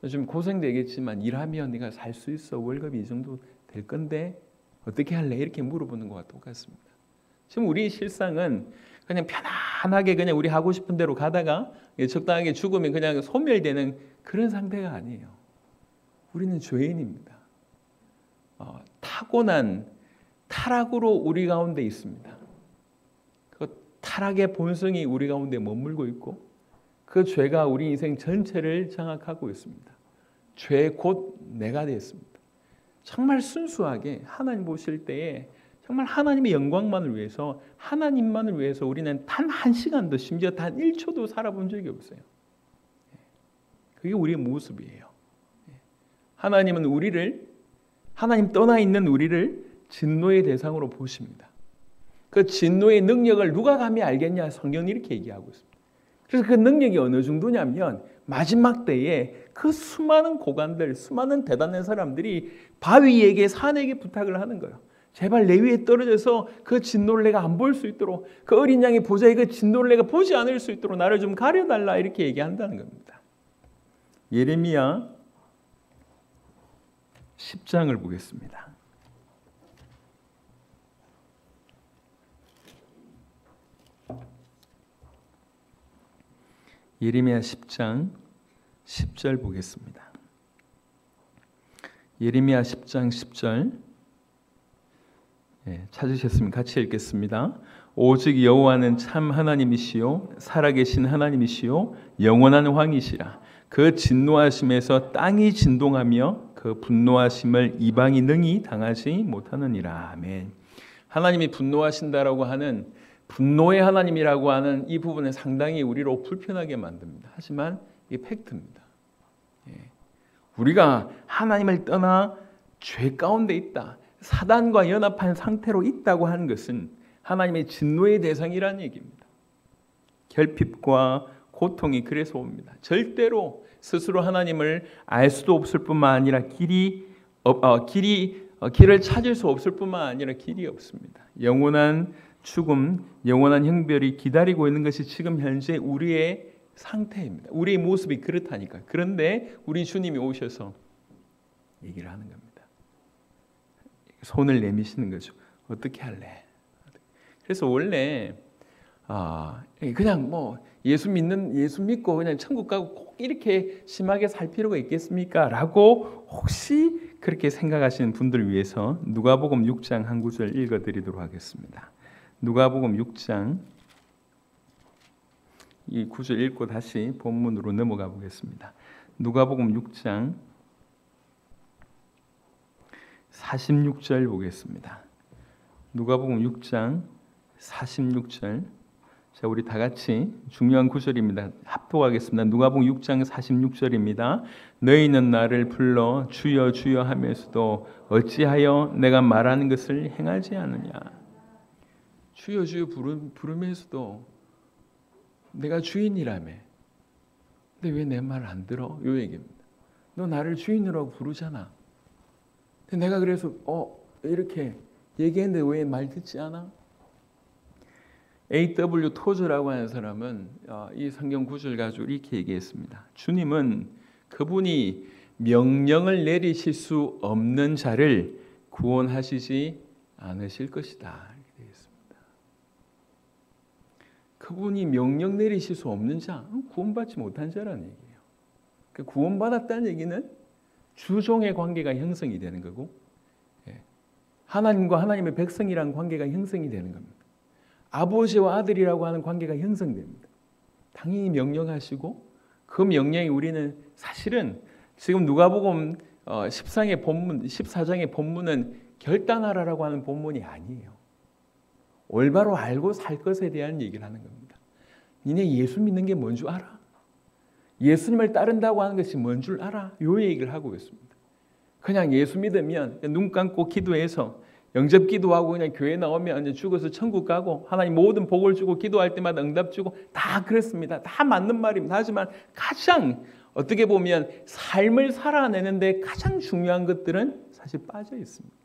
좀 고생되겠지만 일하면 네가 살 수 있어. 월급이 이 정도 될 건데 어떻게 할래? 이렇게 물어보는 것과 똑같습니다. 지금 우리 실상은 그냥 편안하게 그냥 우리 하고 싶은 대로 가다가 적당하게 죽으면 그냥 소멸되는 그런 상태가 아니에요. 우리는 죄인입니다. 타고난 타락으로 우리 가운데 있습니다. 그 타락의 본성이 우리 가운데 머물고 있고 그 죄가 우리 인생 전체를 장악하고 있습니다. 죄 곧 내가 되었습니다. 정말 순수하게 하나님 보실 때에 정말 하나님의 영광만을 위해서, 하나님만을 위해서 우리는 단 한 시간도, 심지어 단 1초도 살아본 적이 없어요. 그게 우리의 모습이에요. 하나님은 하나님 떠나 있는 우리를 진노의 대상으로 보십니다. 그 진노의 능력을 누가 감히 알겠냐? 성경은 이렇게 얘기하고 있습니다. 그래서 그 능력이 어느 정도냐면 마지막 때에 그 수많은 고관들, 수많은 대단한 사람들이 바위에게, 산에게 부탁을 하는 거예요. 제발 내 위에 떨어져서 그 진노를 내가 안 볼 수 있도록, 그 어린 양의 보좌에 그 진노를 내가 보지 않을 수 있도록 나를 좀 가려달라, 이렇게 얘기한다는 겁니다. 예레미야 10장을 보겠습니다. 예레미야 10장 10절 보겠습니다. 예레미야 10장 10절 찾으셨으면 같이 읽겠습니다. 오직 여호와는 참 하나님이시요 살아계신 하나님이시요 영원한 왕이시라. 그 진노하심에서 땅이 진동하며 그 분노하심을 이방이 능히 당하지 못하느니라. 아멘. 하나님이 분노하신다라고 하는, 분노의 하나님이라고 하는 이 부분은 상당히 우리로 불편하게 만듭니다. 하지만 이게 팩트입니다. 우리가 하나님을 떠나 죄 가운데 있다, 사단과 연합한 상태로 있다고 하는 것은 하나님의 진노의 대상이라는 얘기입니다. 결핍과 고통이 그래서 옵니다. 절대로 스스로 하나님을 알 수도 없을 뿐만 아니라 길을 찾을 수 없을 뿐만 아니라 길이 없습니다. 영원한 죽음, 영원한 형벌이 기다리고 있는 것이 지금 현재 우리의 상태입니다. 우리의 모습이 그렇다니까. 그런데 우리 주님이 오셔서 얘기를 하는 겁니다. 손을 내미시는 거죠. 어떻게 할래? 그래서 원래 그냥 뭐 예수 믿고 그냥 천국 가고 꼭 이렇게 심하게 살 필요가 있겠습니까? 라고 혹시 그렇게 생각하시는 분들을 위해서 누가복음 6장 한 구절 읽어드리도록 하겠습니다. 누가복음 6장 이 구절 읽고 다시 본문으로 넘어가 보겠습니다. 누가복음 6장 46절 보겠습니다. 누가복음 6장 46절. 자, 우리 다 같이 중요한 구절입니다. 합독하겠습니다. 누가복음 6장 46절입니다. 너희는 나를 불러 주여 주여 하면서도 어찌하여 내가 말하는 것을 행하지 않느냐. 주여 주여 부르면서도 내가 주인이라며. 근데 왜 내 말 안 들어? 이 얘기입니다. 너 나를 주인으로 부르잖아. 근데 내가 그래서 이렇게 얘기했는데 왜 말 듣지 않아? A.W. 토즈라고 하는 사람은 이 성경 구절 가지고 이렇게 얘기했습니다. 주님은 그분이 명령을 내리실 수 없는 자를 구원하시지 않으실 것이다. 이렇게 되어 있습니다. 그분이 명령 내리실 수 없는 자, 구원받지 못한 자라는 얘기예요. 구원받았다는 얘기는 주종의 관계가 형성이 되는 거고, 하나님과 하나님의 백성이라는 관계가 형성이 되는 겁니다. 아버지와 아들이라고 하는 관계가 형성됩니다. 당연히 명령하시고 그 명령이 우리는 사실은 지금 누가복음 14장의 본문은 결단하라라고 하는 본문이 아니에요. 올바로 알고 살 것에 대한 얘기를 하는 겁니다. 니네 예수 믿는 게 뭔 줄 알아? 예수님을 따른다고 하는 것이 뭔 줄 알아? 요 얘기를 하고 있습니다. 그냥 예수 믿으면 눈 감고 기도해서 영접 기도하고 그냥 교회 나오면 죽어서 천국 가고 하나님 모든 복을 주고 기도할 때마다 응답 주고 다 그렇습니다. 다 맞는 말입니다. 하지만 가장 어떻게 보면 삶을 살아내는데 가장 중요한 것들은 사실 빠져 있습니다.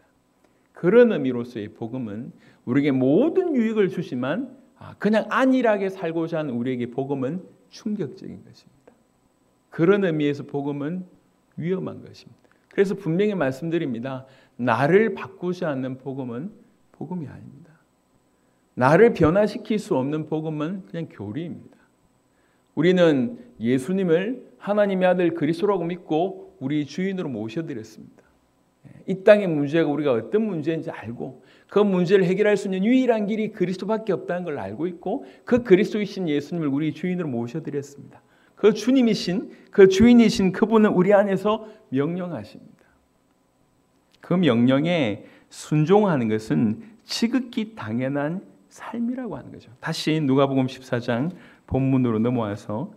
그런 의미로서의 복음은 우리에게 모든 유익을 주지만 그냥 안일하게 살고자 하는 우리에게 복음은 충격적인 것입니다. 그런 의미에서 복음은 위험한 것입니다. 그래서 분명히 말씀드립니다. 나를 바꾸지 않는 복음은 복음이 아닙니다. 나를 변화시킬 수 없는 복음은 그냥 교리입니다. 우리는 예수님을 하나님의 아들 그리스도라고 믿고 우리 주인으로 모셔드렸습니다. 이 땅의 문제가 우리가 어떤 문제인지 알고 그 문제를 해결할 수 있는 유일한 길이 그리스도밖에 없다는 걸 알고 있고 그 그리스도이신 예수님을 우리 주인으로 모셔드렸습니다. 그 주님이신 그 주인이신 그분은 우리 안에서 명령하십니다. 그 명령에 순종하는 것은 지극히 당연한 삶이라고 하는 거죠. 다시 누가복음 14장 본문으로 넘어와서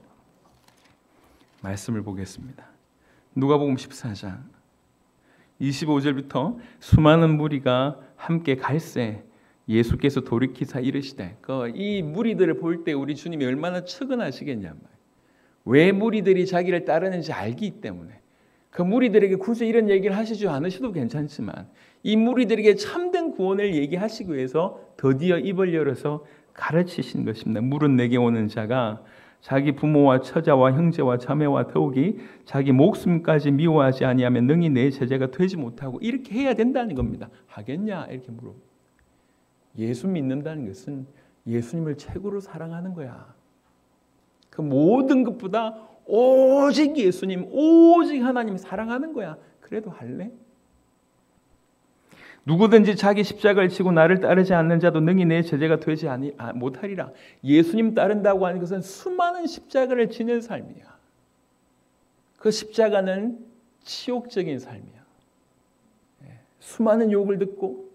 말씀을 보겠습니다. 누가복음 14장 25절부터 수많은 무리가 함께 갈새 예수께서 돌이키사 이르시되 이 무리들을 볼 때 우리 주님이 얼마나 측은하시겠냐 말이에요. 왜 무리들이 자기를 따르는지 알기 때문에 그 무리들에게 굳이 이런 얘기를 하시지 않으셔도 괜찮지만 이 무리들에게 참된 구원을 얘기하시기 위해서 드디어 입을 열어서 가르치신 것입니다. 물은 내게 오는 자가 자기 부모와 처자와 형제와 자매와 더욱이 자기 목숨까지 미워하지 아니하면 능히 내 제자가 되지 못하고 이렇게 해야 된다는 겁니다. 하겠냐? 이렇게 물어봅니다. 예수 믿는다는 것은 예수님을 최고로 사랑하는 거야. 그 모든 것보다 오직 예수님, 오직 하나님 사랑하는 거야. 그래도 할래? 누구든지 자기 십자가를 지고 나를 따르지 않는 자도 능히 내 제자가 되지 못하리라. 예수님 따른다고 하는 것은 수많은 십자가를 지는 삶이야. 그 십자가는 치욕적인 삶이야. 수많은 욕을 듣고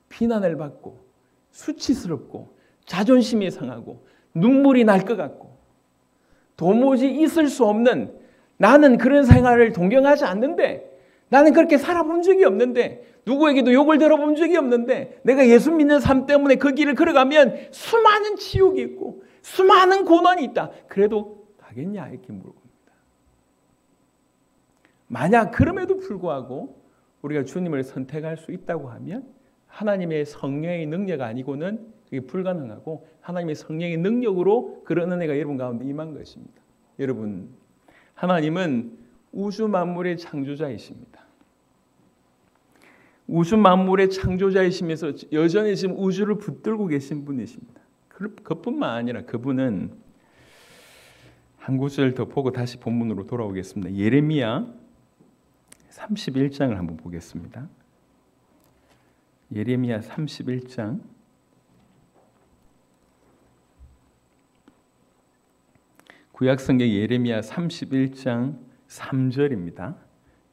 비난을 받고 수치스럽고 자존심이 상하고 눈물이 날 것 같고 도무지 있을 수 없는 나는 그런 생활을 동경하지 않는데 나는 그렇게 살아본 적이 없는데 누구에게도 욕을 들어본 적이 없는데 내가 예수 믿는 삶 때문에 그 길을 걸어가면 수많은 치욕이 있고 수많은 고난이 있다. 그래도 가겠냐 이렇게 물어봅니다. 만약 그럼에도 불구하고 우리가 주님을 선택할 수 있다고 하면 하나님의 성령의 능력 아니고는 그게 불가능하고 하나님의 성령의 능력으로 그런 은혜가 여러분 가운데 임한 것입니다. 여러분, 하나님은 우주 만물의 창조자이십니다. 우주 만물의 창조자이시면서 여전히 지금 우주를 붙들고 계신 분이십니다. 그뿐만 아니라 그분은 한 구절 더 보고 다시 본문으로 돌아오겠습니다. 예레미야 31장을 한번 보겠습니다. 예레미야 31장 구약성경 예레미야 31장 3절입니다.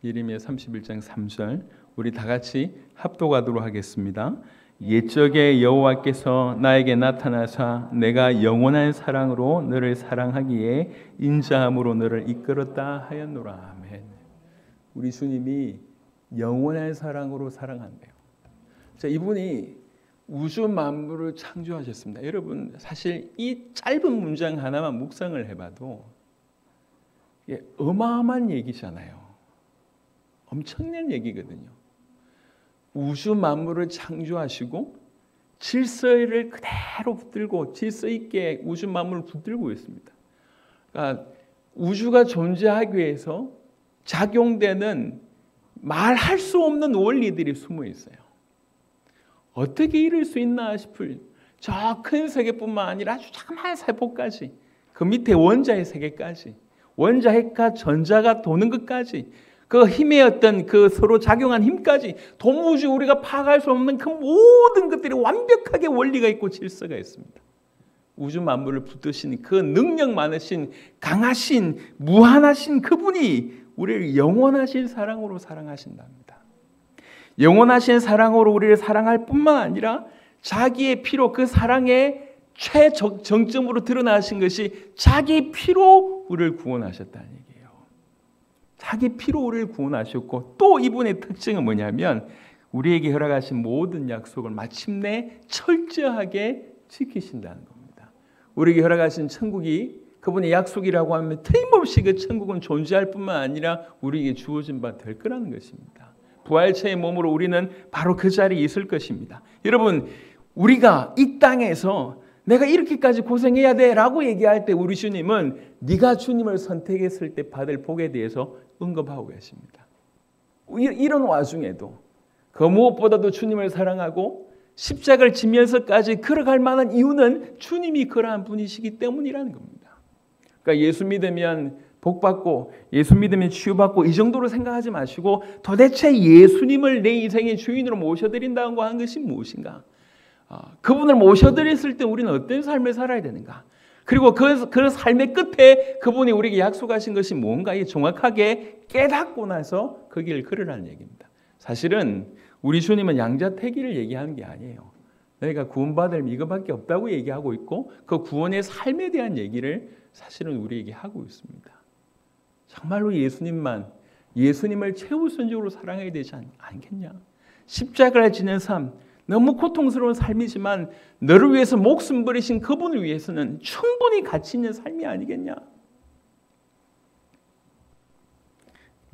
예레미야 31장 3절 우리 다 같이 합독하도록 하겠습니다. 옛적에 여호와께서 나에게 나타나사 내가 영원한 사랑으로 너를 사랑하기에 인자함으로 너를 이끌었다 하였노라. 아멘. 우리 주님이 영원한 사랑으로 사랑한대요. 자, 이분이 우주 만물을 창조하셨습니다. 여러분 사실 이 짧은 문장 하나만 묵상을 해봐도 이게 어마어마한 얘기잖아요. 엄청난 얘기거든요. 우주 만물을 창조하시고 질서를 그대로 붙들고 질서 있게 우주 만물을 붙들고 있습니다. 그러니까 우주가 존재하기 위해서 작용되는 말할 수 없는 원리들이 숨어 있어요. 어떻게 이럴 수 있나 싶을 저 큰 세계뿐만 아니라 아주 작은 세포까지 그 밑에 원자의 세계까지 원자 핵과 전자가 도는 것까지 그 힘의 어떤 그 서로 작용한 힘까지 도무지 우리가 파악할 수 없는 그 모든 것들이 완벽하게 원리가 있고 질서가 있습니다. 우주 만물을 붙드신 그 능력 많으신 강하신 무한하신 그분이 우리를 영원하신 사랑으로 사랑하신답니다. 영원하신 사랑으로 우리를 사랑할 뿐만 아니라 자기의 피로 그 사랑의 최정점으로 드러나신 것이 자기 피로 우리를 구원하셨다는 얘기예요. 자기 피로 우리를 구원하셨고 또 이분의 특징은 뭐냐면 우리에게 허락하신 모든 약속을 마침내 철저하게 지키신다는 겁니다. 우리에게 허락하신 천국이 그분의 약속이라고 하면 틀림없이 그 천국은 존재할 뿐만 아니라 우리에게 주어진 바 될 거라는 것입니다. 부활체의 몸으로 우리는 바로 그 자리에 있을 것입니다. 여러분, 우리가 이 땅에서 내가 이렇게까지 고생해야 돼 라고 얘기할 때 우리 주님은 네가 주님을 선택했을 때 받을 복에 대해서 언급하고 계십니다. 이런 와중에도 그 무엇보다도 주님을 사랑하고 십자가를 지면서까지 걸어갈 만한 이유는 주님이 그러한 분이시기 때문이라는 겁니다. 그러니까 예수 믿으면 복받고 예수 믿으면 치유받고 이 정도로 생각하지 마시고 도대체 예수님을 내 인생의 주인으로 모셔드린다고 하는 것이 무엇인가? 그분을 모셔드렸을 때 우리는 어떤 삶을 살아야 되는가? 그리고 그 삶의 끝에 그분이 우리에게 약속하신 것이 뭔가 정확하게 깨닫고 나서 그 길을 걸으라는 얘기입니다. 사실은 우리 주님은 양자택일을 얘기하는 게 아니에요. 너희가 구원받을 이거밖에 없다고 얘기하고 있고 그 구원의 삶에 대한 얘기를 사실은 우리에게 하고 있습니다. 정말로 예수님을 최우선적으로 사랑해야 되지 않겠냐? 십자가를 지는 삶, 너무 고통스러운 삶이지만 너를 위해서 목숨 버리신 그분을 위해서는 충분히 가치 있는 삶이 아니겠냐?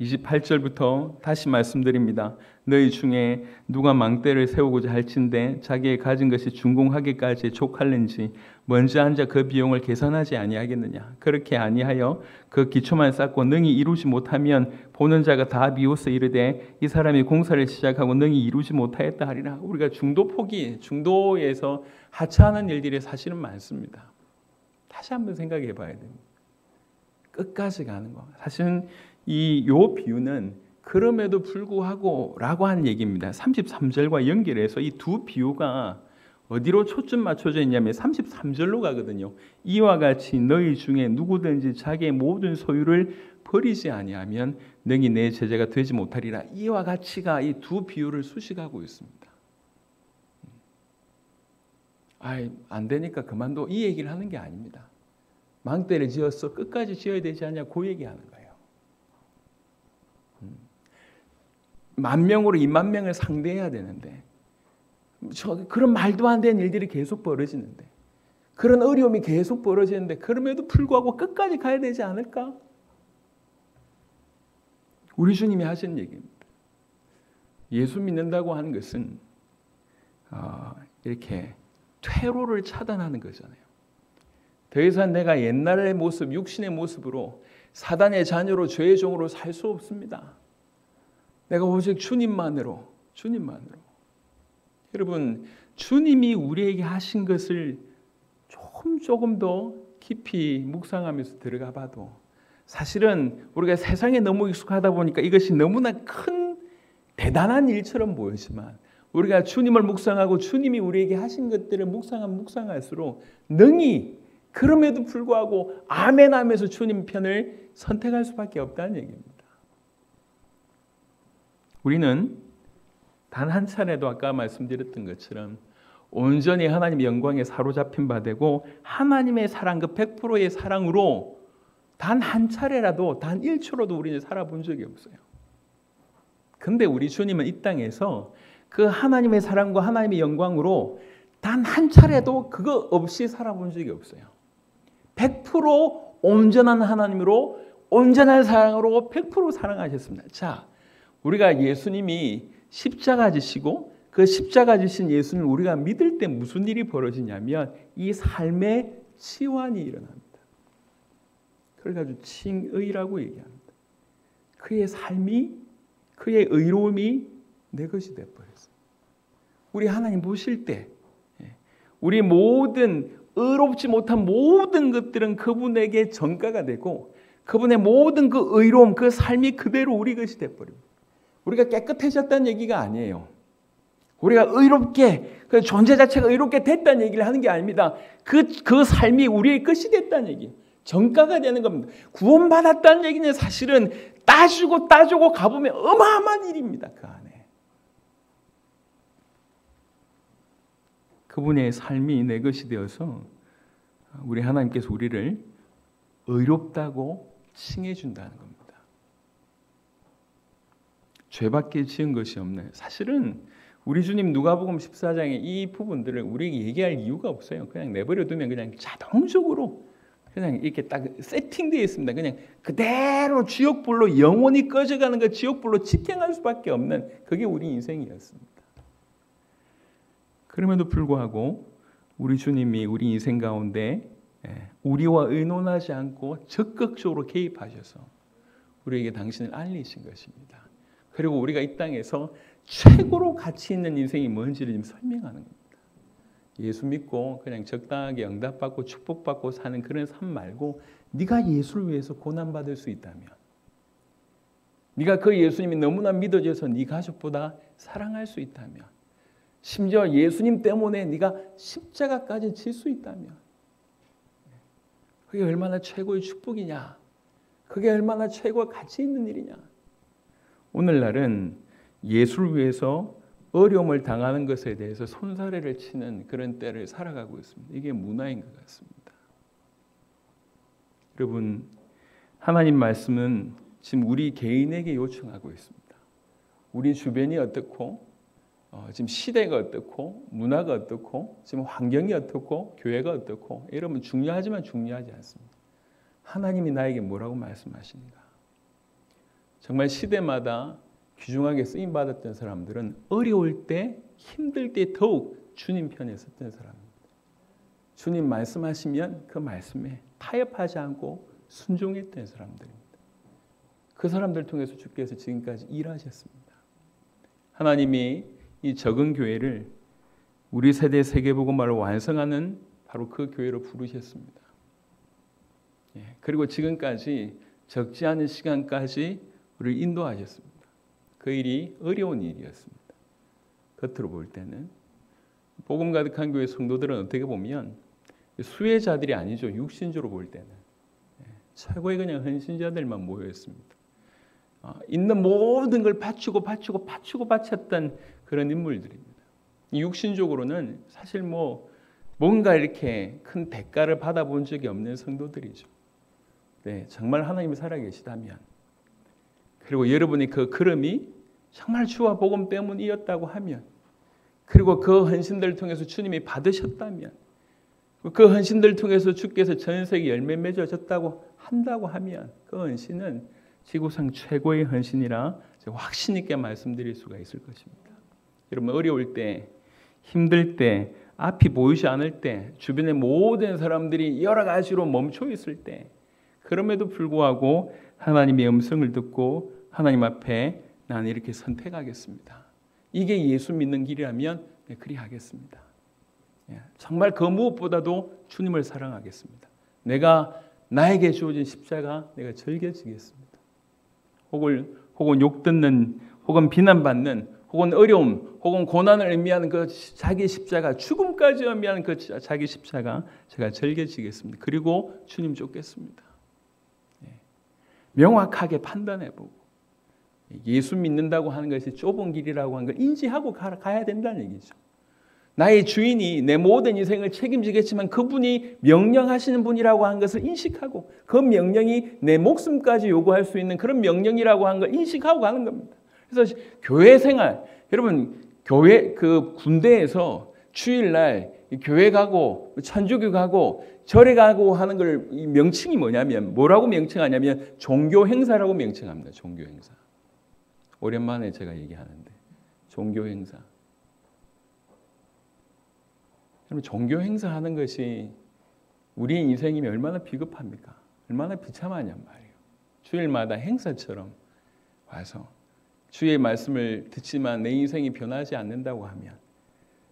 28절부터 다시 말씀드립니다. 너희 중에 누가 망대를 세우고자 할진대 자기의 가진 것이 준공하기까지 족할는지 먼저 앉아 그 비용을 계산하지 아니하겠느냐? 그렇게 아니하여 그 기초만 쌓고 능히 이루지 못하면 보는 자가 다 비웃어 이르되 이 사람이 공사를 시작하고 능히 이루지 못하였다 하리라. 우리가 중도에서 하차하는 일들이 사실은 많습니다. 다시 한번 생각해 봐야 됩니다. 끝까지 가는 거. 사실은 요 비유는 그럼에도 불구하고 라고 하는 얘기입니다. 33절과 연결해서 이 두 비유가 어디로 초점 맞춰져 있냐면 33절로 가거든요. 이와 같이 너희 중에 누구든지 자기의 모든 소유를 버리지 아니하면 능히 내 제자가 되지 못하리라. 이와 같이가 이 두 비유를 수식하고 있습니다. 안 되니까 그만둬 이 얘기를 하는 게 아닙니다. 망대를 지었어 끝까지 지어야 되지 않냐 그 얘기하는 거예요. 10,000명으로 20,000명을 상대해야 되는데 그런 말도 안 되는 일들이 계속 벌어지는데 그런 어려움이 계속 벌어지는데 그럼에도 불구하고 끝까지 가야 되지 않을까? 우리 주님이 하신 얘기입니다. 예수 믿는다고 하는 것은 이렇게 퇴로를 차단하는 거잖아요. 더 이상 내가 옛날의 모습, 육신의 모습으로 사단의 자녀로 죄의 종으로 살 수 없습니다. 내가 오직 주님만으로. 여러분, 주님이 우리에게 하신 것을 조금 더 깊이 묵상하면서 들어가 봐도 사실은 우리가 세상에 너무 익숙하다 보니까 이것이 너무나 큰 대단한 일처럼 보이지만 우리가 주님을 묵상하고 주님이 우리에게 하신 것들을 묵상할수록 능히 그럼에도 불구하고 아멘 하면서 주님 편을 선택할 수밖에 없다는 얘기입니다. 우리는 단 한 차례도 아까 말씀드렸던 것처럼 온전히 하나님의 영광에 사로잡힌 바 되고 하나님의 사랑, 그 100%의 사랑으로 단 한 차례라도, 단 1초라도 우리는 살아본 적이 없어요. 근데 우리 주님은 이 땅에서 그 하나님의 사랑과 하나님의 영광으로 단 한 차례도 그거 없이 살아본 적이 없어요. 100% 온전한 하나님으로 온전한 사랑으로 100% 사랑하셨습니다. 자, 우리가 예수님이 십자가 지시고 그 십자가 지신 예수님을 우리가 믿을 때 무슨 일이 벌어지냐면 이 삶의 치환이 일어납니다. 그걸 가지고 칭의라고 얘기합니다. 그의 삶이, 그의 의로움이 내 것이 되어버렸어요. 우리 하나님 보실 때 우리 모든 의롭지 못한 모든 것들은 그분에게 전가가 되고 그분의 모든 그 의로움, 그 삶이 그대로 우리 것이 돼버립니다. 우리가 깨끗해졌다는 얘기가 아니에요. 우리가 의롭게, 그 존재 자체가 의롭게 됐다는 얘기를 하는 게 아닙니다. 그 삶이 우리의 것이 됐다는 얘기예요. 정가가 되는 겁니다. 구원받았다는 얘기는 사실은 따지고 가보면 어마어마한 일입니다. 그 안에. 그분의 삶이 내 것이 되어서 우리 하나님께서 우리를 의롭다고 칭해준다는 겁니다. 죄밖에 지은 것이 없네. 사실은 우리 주님 누가복음 14장의 이 부분들을 우리에게 얘기할 이유가 없어요. 그냥 내버려 두면 그냥 자동적으로 그냥 이렇게 딱 세팅되어 있습니다. 그냥 그대로 지옥불로 영원히 꺼져가는 그 지옥불로 직행할 수밖에 없는 그게 우리 인생이었습니다. 그럼에도 불구하고 우리 주님이 우리 인생 가운데 우리와 의논하지 않고 적극적으로 개입하셔서 우리에게 당신을 알리신 것입니다. 그리고 우리가 이 땅에서 최고로 가치 있는 인생이 뭔지를 지금 설명하는 겁니다. 예수 믿고 그냥 적당하게 응답받고 축복받고 사는 그런 삶 말고 네가 예수를 위해서 고난받을 수 있다면, 네가 그 예수님이 너무나 믿어져서 네 가족보다 사랑할 수 있다면, 심지어 예수님 때문에 네가 십자가까지 질 수 있다면 그게 얼마나 최고의 축복이냐, 그게 얼마나 최고의 가치 있는 일이냐. 오늘날은 예수를 위해서 어려움을 당하는 것에 대해서 손사래를 치는 그런 때를 살아가고 있습니다. 이게 문화인 것 같습니다. 여러분, 하나님 말씀은 지금 우리 개인에게 요청하고 있습니다. 우리 주변이 어떻고, 지금 시대가 어떻고, 문화가 어떻고, 지금 환경이 어떻고, 교회가 어떻고, 여러분 중요하지만 중요하지 않습니다. 하나님이 나에게 뭐라고 말씀하시는가? 정말 시대마다 귀중하게 쓰임받았던 사람들은 어려울 때, 힘들 때 더욱 주님 편에 섰던 사람입니다. 주님 말씀하시면 그 말씀에 타협하지 않고 순종했던 사람들입니다. 그 사람들 통해서 주께서 지금까지 일하셨습니다. 하나님이 이 적은 교회를 우리 세대 세계복음화를 완성하는 바로 그 교회로 부르셨습니다. 그리고 지금까지 적지 않은 시간까지 우리를 인도하셨습니다. 그 일이 어려운 일이었습니다. 겉으로 볼 때는. 복음 가득한 교회 성도들은 어떻게 보면 수혜자들이 아니죠. 육신적으로 볼 때는. 최고의 그냥 헌신자들만 모여 있습니다. 있는 모든 걸 바쳤던 그런 인물들입니다. 육신적으로는 사실 뭔가 이렇게 큰 대가를 받아본 적이 없는 성도들이죠. 네, 정말 하나님이 살아계시다면, 그리고 여러분이 그 걸음이 정말 주와 복음 때문이었다고 하면, 그리고 그 헌신들을 통해서 주님이 받으셨다면, 그 헌신들을 통해서 주께서 전 세계 열매 맺어졌다고 한다고 하면 그 헌신은 지구상 최고의 헌신이라 확신 있게 말씀드릴 수가 있을 것입니다. 여러분, 어려울 때, 힘들 때, 앞이 보이지 않을 때, 주변의 모든 사람들이 여러 가지로 멈춰 있을 때, 그럼에도 불구하고 하나님의 음성을 듣고 하나님 앞에 나는 이렇게 선택하겠습니다. 이게 예수 믿는 길이라면 그리 하겠습니다. 정말 그 무엇보다도 주님을 사랑하겠습니다. 내가 나에게 주어진 십자가 내가 즐겨지겠습니다. 혹은 욕 듣는, 혹은 비난받는, 혹은 어려움, 혹은 고난을 의미하는 그 자기 십자가, 죽음까지 의미하는 그 자기 십자가 제가 즐겨지겠습니다. 그리고 주님 쫓겠습니다. 명확하게 판단해보고 예수 믿는다고 하는 것이 좁은 길이라고 하는 걸 인지하고 가야 된다는 얘기죠. 나의 주인이 내 모든 인생을 책임지겠지만 그분이 명령하시는 분이라고 하는 것을 인식하고, 그 명령이 내 목숨까지 요구할 수 있는 그런 명령이라고 하는 걸 인식하고 가는 겁니다. 그래서 교회 생활, 여러분 교회 그 군대에서 주일날 교회 가고 천주교 가고 절에 가고 하는 걸 명칭이 뭐냐면, 뭐라고 명칭하냐면 종교 행사라고 명칭합니다. 종교 행사. 오랜만에 제가 얘기하는데 종교 행사. 여러분, 종교 행사하는 것이 우리 인생이 얼마나 비겁합니까? 얼마나 비참하냔 말이에요. 주일마다 행사처럼 와서 주의 말씀을 듣지만 내 인생이 변하지 않는다고 하면,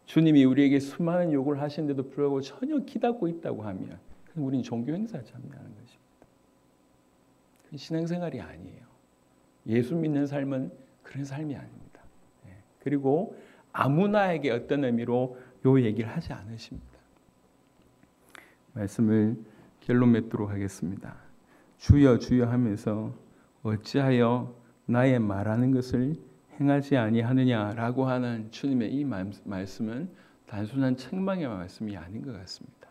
주님이 우리에게 수많은 요구를 하시는데도 불구하고 전혀 기다고 있다고 하면, 그럼 우리는 종교 행사에 참여하는 것입니다. 신앙생활이 아니에요. 예수 믿는 삶은 그런 삶이 아닙니다. 그리고 아무나에게 어떤 의미로 요 얘기를 하지 않으십니다. 말씀을 결론 맺도록 하겠습니다. 주여 주여 하면서 어찌하여 나의 말하는 것을 행하지 아니하느냐라고 하는 주님의 이 말씀은 단순한 책망의 말씀이 아닌 것 같습니다.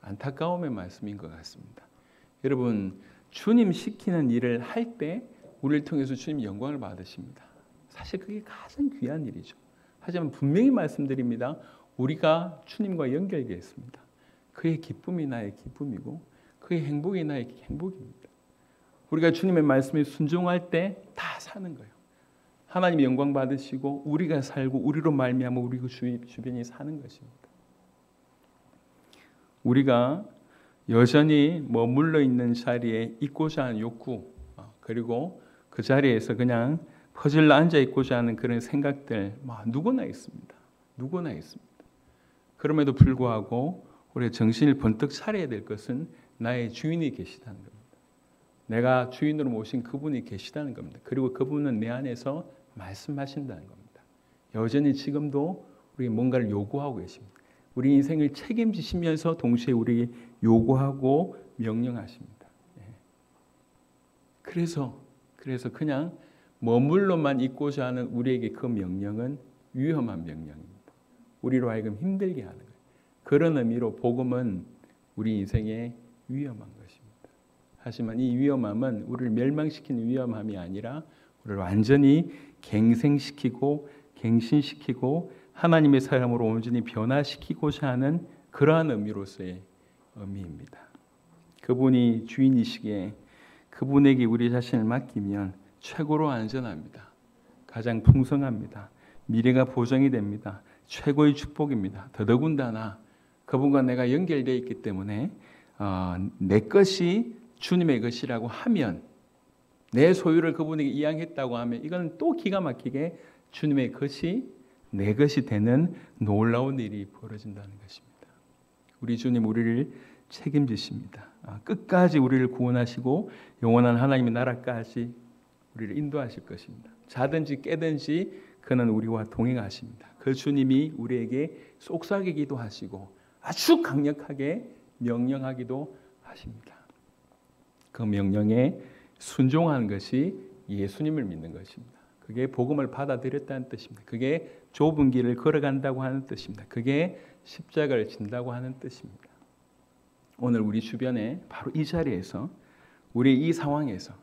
안타까움의 말씀인 것 같습니다. 여러분, 주님 시키는 일을 할 때 우리를 통해서 주님 영광을 받으십니다. 사실 그게 가장 귀한 일이죠. 하지만 분명히 말씀드립니다. 우리가 주님과 연결되어 있습니다. 그의 기쁨이 나의 기쁨이고 그의 행복이 나의 행복입니다. 우리가 주님의 말씀에 순종할 때 다 사는 거예요. 하나님 영광 받으시고 우리가 살고 우리로 말미암아 우리 주변이 사는 것입니다. 우리가 여전히 머물러 있는 자리에 있고자 하는 욕구, 그리고 그 자리에서 그냥 퍼질러 앉아 있고자 하는 그런 생각들 누구나 있습니다. 누구나 있습니다. 그럼에도 불구하고 우리가 정신을 번뜩 차려야 될 것은 나의 주인이 계시다는 겁니다. 내가 주인으로 모신 그분이 계시다는 겁니다. 그리고 그분은 내 안에서 말씀하신다는 겁니다. 여전히 지금도 우리 뭔가를 요구하고 계십니다. 우리 인생을 책임지시면서 동시에 우리 요구하고 명령하십니다. 그래서 그냥 머물러만 있고자 하는 우리에게 그 명령은 위험한 명령입니다. 우리로 하여금 힘들게 하는 거예요. 그런 의미로 복음은 우리 인생에 위험한 것입니다. 하지만 이 위험함은 우리를 멸망시키는 위험함이 아니라 우리를 완전히 갱생시키고 갱신시키고 하나님의 사람으로 온전히 변화시키고자 하는 그러한 의미로서의 의미입니다. 그분이 주인이시기에 그분에게 우리 자신을 맡기면 최고로 안전합니다. 가장 풍성합니다. 미래가 보장이 됩니다. 최고의 축복입니다. 더더군다나 그분과 내가 연결되어 있기 때문에 내 것이 주님의 것이라고 하면, 내 소유를 그분에게 이양했다고 하면 이건 또 기가 막히게 주님의 것이 내 것이 되는 놀라운 일이 벌어진다는 것입니다. 우리 주님 우리를 책임지십니다. 끝까지 우리를 구원하시고 영원한 하나님의 나라까지 우리를 인도하실 것입니다. 자든지 깨든지 그는 우리와 동행하십니다. 그 주님이 우리에게 속삭이기도 하시고 아주 강력하게 명령하기도 하십니다. 그 명령에 순종하는 것이 예수님을 믿는 것입니다. 그게 복음을 받아들였다는 뜻입니다. 그게 좁은 길을 걸어간다고 하는 뜻입니다. 그게 십자가를 진다고 하는 뜻입니다. 오늘 우리 주변에 바로 이 자리에서, 우리 이 상황에서,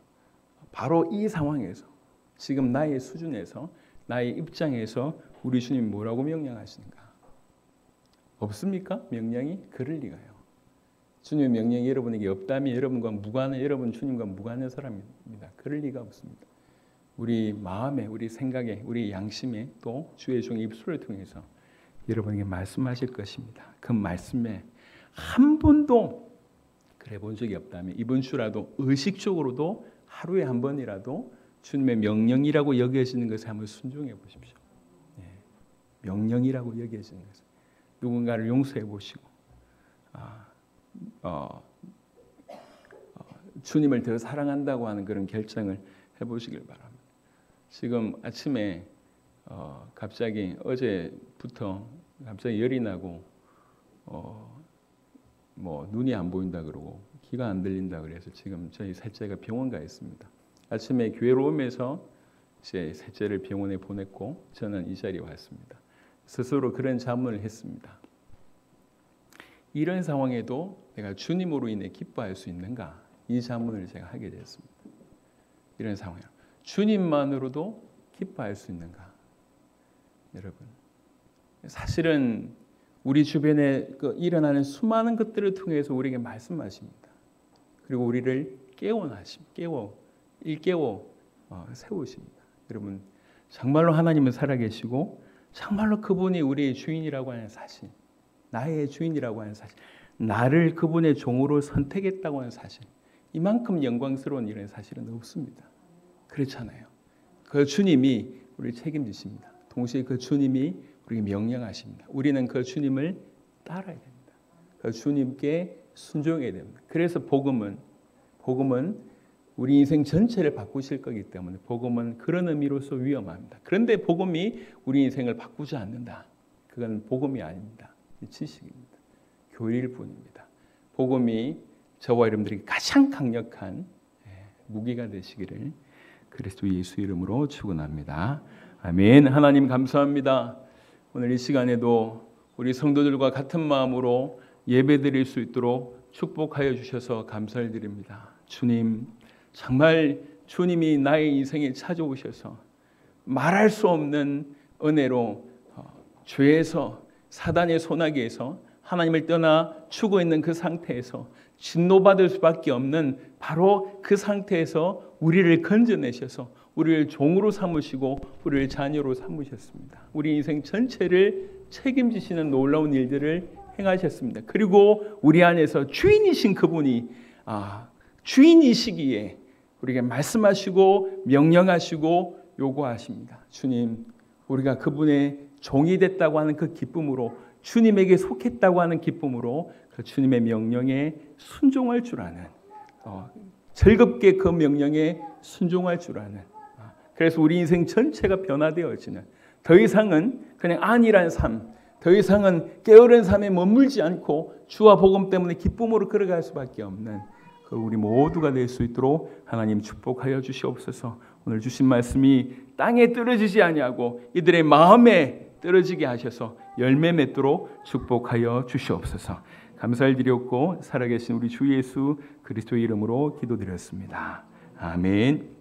바로 이 상황에서, 지금 나의 수준에서, 나의 입장에서 우리 주님이 뭐라고 명령하시는가? 없습니까? 명령이? 그럴 리가요. 주님의 명령이 여러분에게 없다면 여러분과 무관한, 여러분 주님과 무관한 사람입니다. 그럴 리가 없습니다. 우리 마음에, 우리 생각에, 우리 양심에, 또 주의 종의 입술을 통해서 여러분에게 말씀하실 것입니다. 그 말씀에 한 번도 그래 본 적이 없다면 이번 주라도 의식적으로도 하루에 한 번이라도 주님의 명령이라고 여겨지는 것에 한번 순종해 보십시오. 명령이라고 여겨지는 것을 누군가를 용서해 보시고 주님을 더 사랑한다고 하는 그런 결정을 해보시길 바랍니다. 지금 아침에 갑자기 어제부터 갑자기 열이 나고 뭐 눈이 안 보인다 그러고 귀가 안 들린다 그래서 지금 저희 셋째가 병원 가 있습니다. 아침에 교회로 오면서 제 셋째를 병원에 보냈고 저는 이 자리에 왔습니다. 스스로 그런 자문을 했습니다. 이런 상황에도 내가 주님으로 인해 기뻐할 수 있는가? 이 자문을 제가 하게 됐습니다. 이런 상황에 주님만으로도 기뻐할 수 있는가? 여러분, 사실은 우리 주변에 일어나는 수많은 것들을 통해서 우리에게 말씀하십니다. 그리고 우리를 일깨워 세우십니다. 여러분, 정말로 하나님은 살아계시고 정말로 그분이 우리의 주인이라고 하는 사실, 나의 주인이라고 하는 사실, 나를 그분의 종으로 선택했다고 하는 사실, 이만큼 영광스러운 일은 사실은 없습니다. 그렇잖아요. 그 주님이 우리를 책임지십니다. 동시에 그 주님이 우리에게 명령하십니다. 우리는 그 주님을 따라야 됩니다. 그 주님께 순종해야 됩니다. 그래서 복음은 우리 인생 전체를 바꾸실 거기 때문에 복음은 그런 의미로서 위험합니다. 그런데 복음이 우리 인생을 바꾸지 않는다. 그건 복음이 아닙니다. 지식입니다. 교리일 뿐입니다. 복음이 저와 여러분들에게 가장 강력한 무기가 되시기를 그리스도 예수 이름으로 축원합니다. 아멘. 하나님 감사합니다. 오늘 이 시간에도 우리 성도들과 같은 마음으로 예배드릴 수 있도록 축복하여 주셔서 감사를 드립니다. 주님, 정말 주님이 나의 인생에 찾아오셔서 말할 수 없는 은혜로 죄에서 사단의 소나기에서 하나님을 떠나 죽어 있는 그 상태에서 진노받을 수밖에 없는 바로 그 상태에서 우리를 건져내셔서 우리를 종으로 삼으시고 우리를 자녀로 삼으셨습니다. 우리 인생 전체를 책임지시는 놀라운 일들을 행하셨습니다. 그리고 우리 안에서 주인이신 그분이 주인이시기에 우리에게 말씀하시고 명령하시고 요구하십니다. 주님, 우리가 그분의 종이 됐다고 하는 그 기쁨으로, 주님에게 속했다고 하는 기쁨으로 그 주님의 명령에 순종할 줄 아는, 즐겁게 그 명령에 순종할 줄 아는, 그래서 우리 인생 전체가 변화되어지는, 더 이상은 그냥 안일한 삶, 더 이상은 게으른 삶에 머물지 않고 주와 복음 때문에 기쁨으로 걸어갈 수밖에 없는 그 우리 모두가 될 수 있도록 하나님 축복하여 주시옵소서. 오늘 주신 말씀이 땅에 떨어지지 아니하고 이들의 마음에 떨어지게 하셔서 열매 맺도록 축복하여 주시옵소서. 감사를 드렸고 살아계신 우리 주 예수 그리스도의 이름으로 기도드렸습니다. 아멘.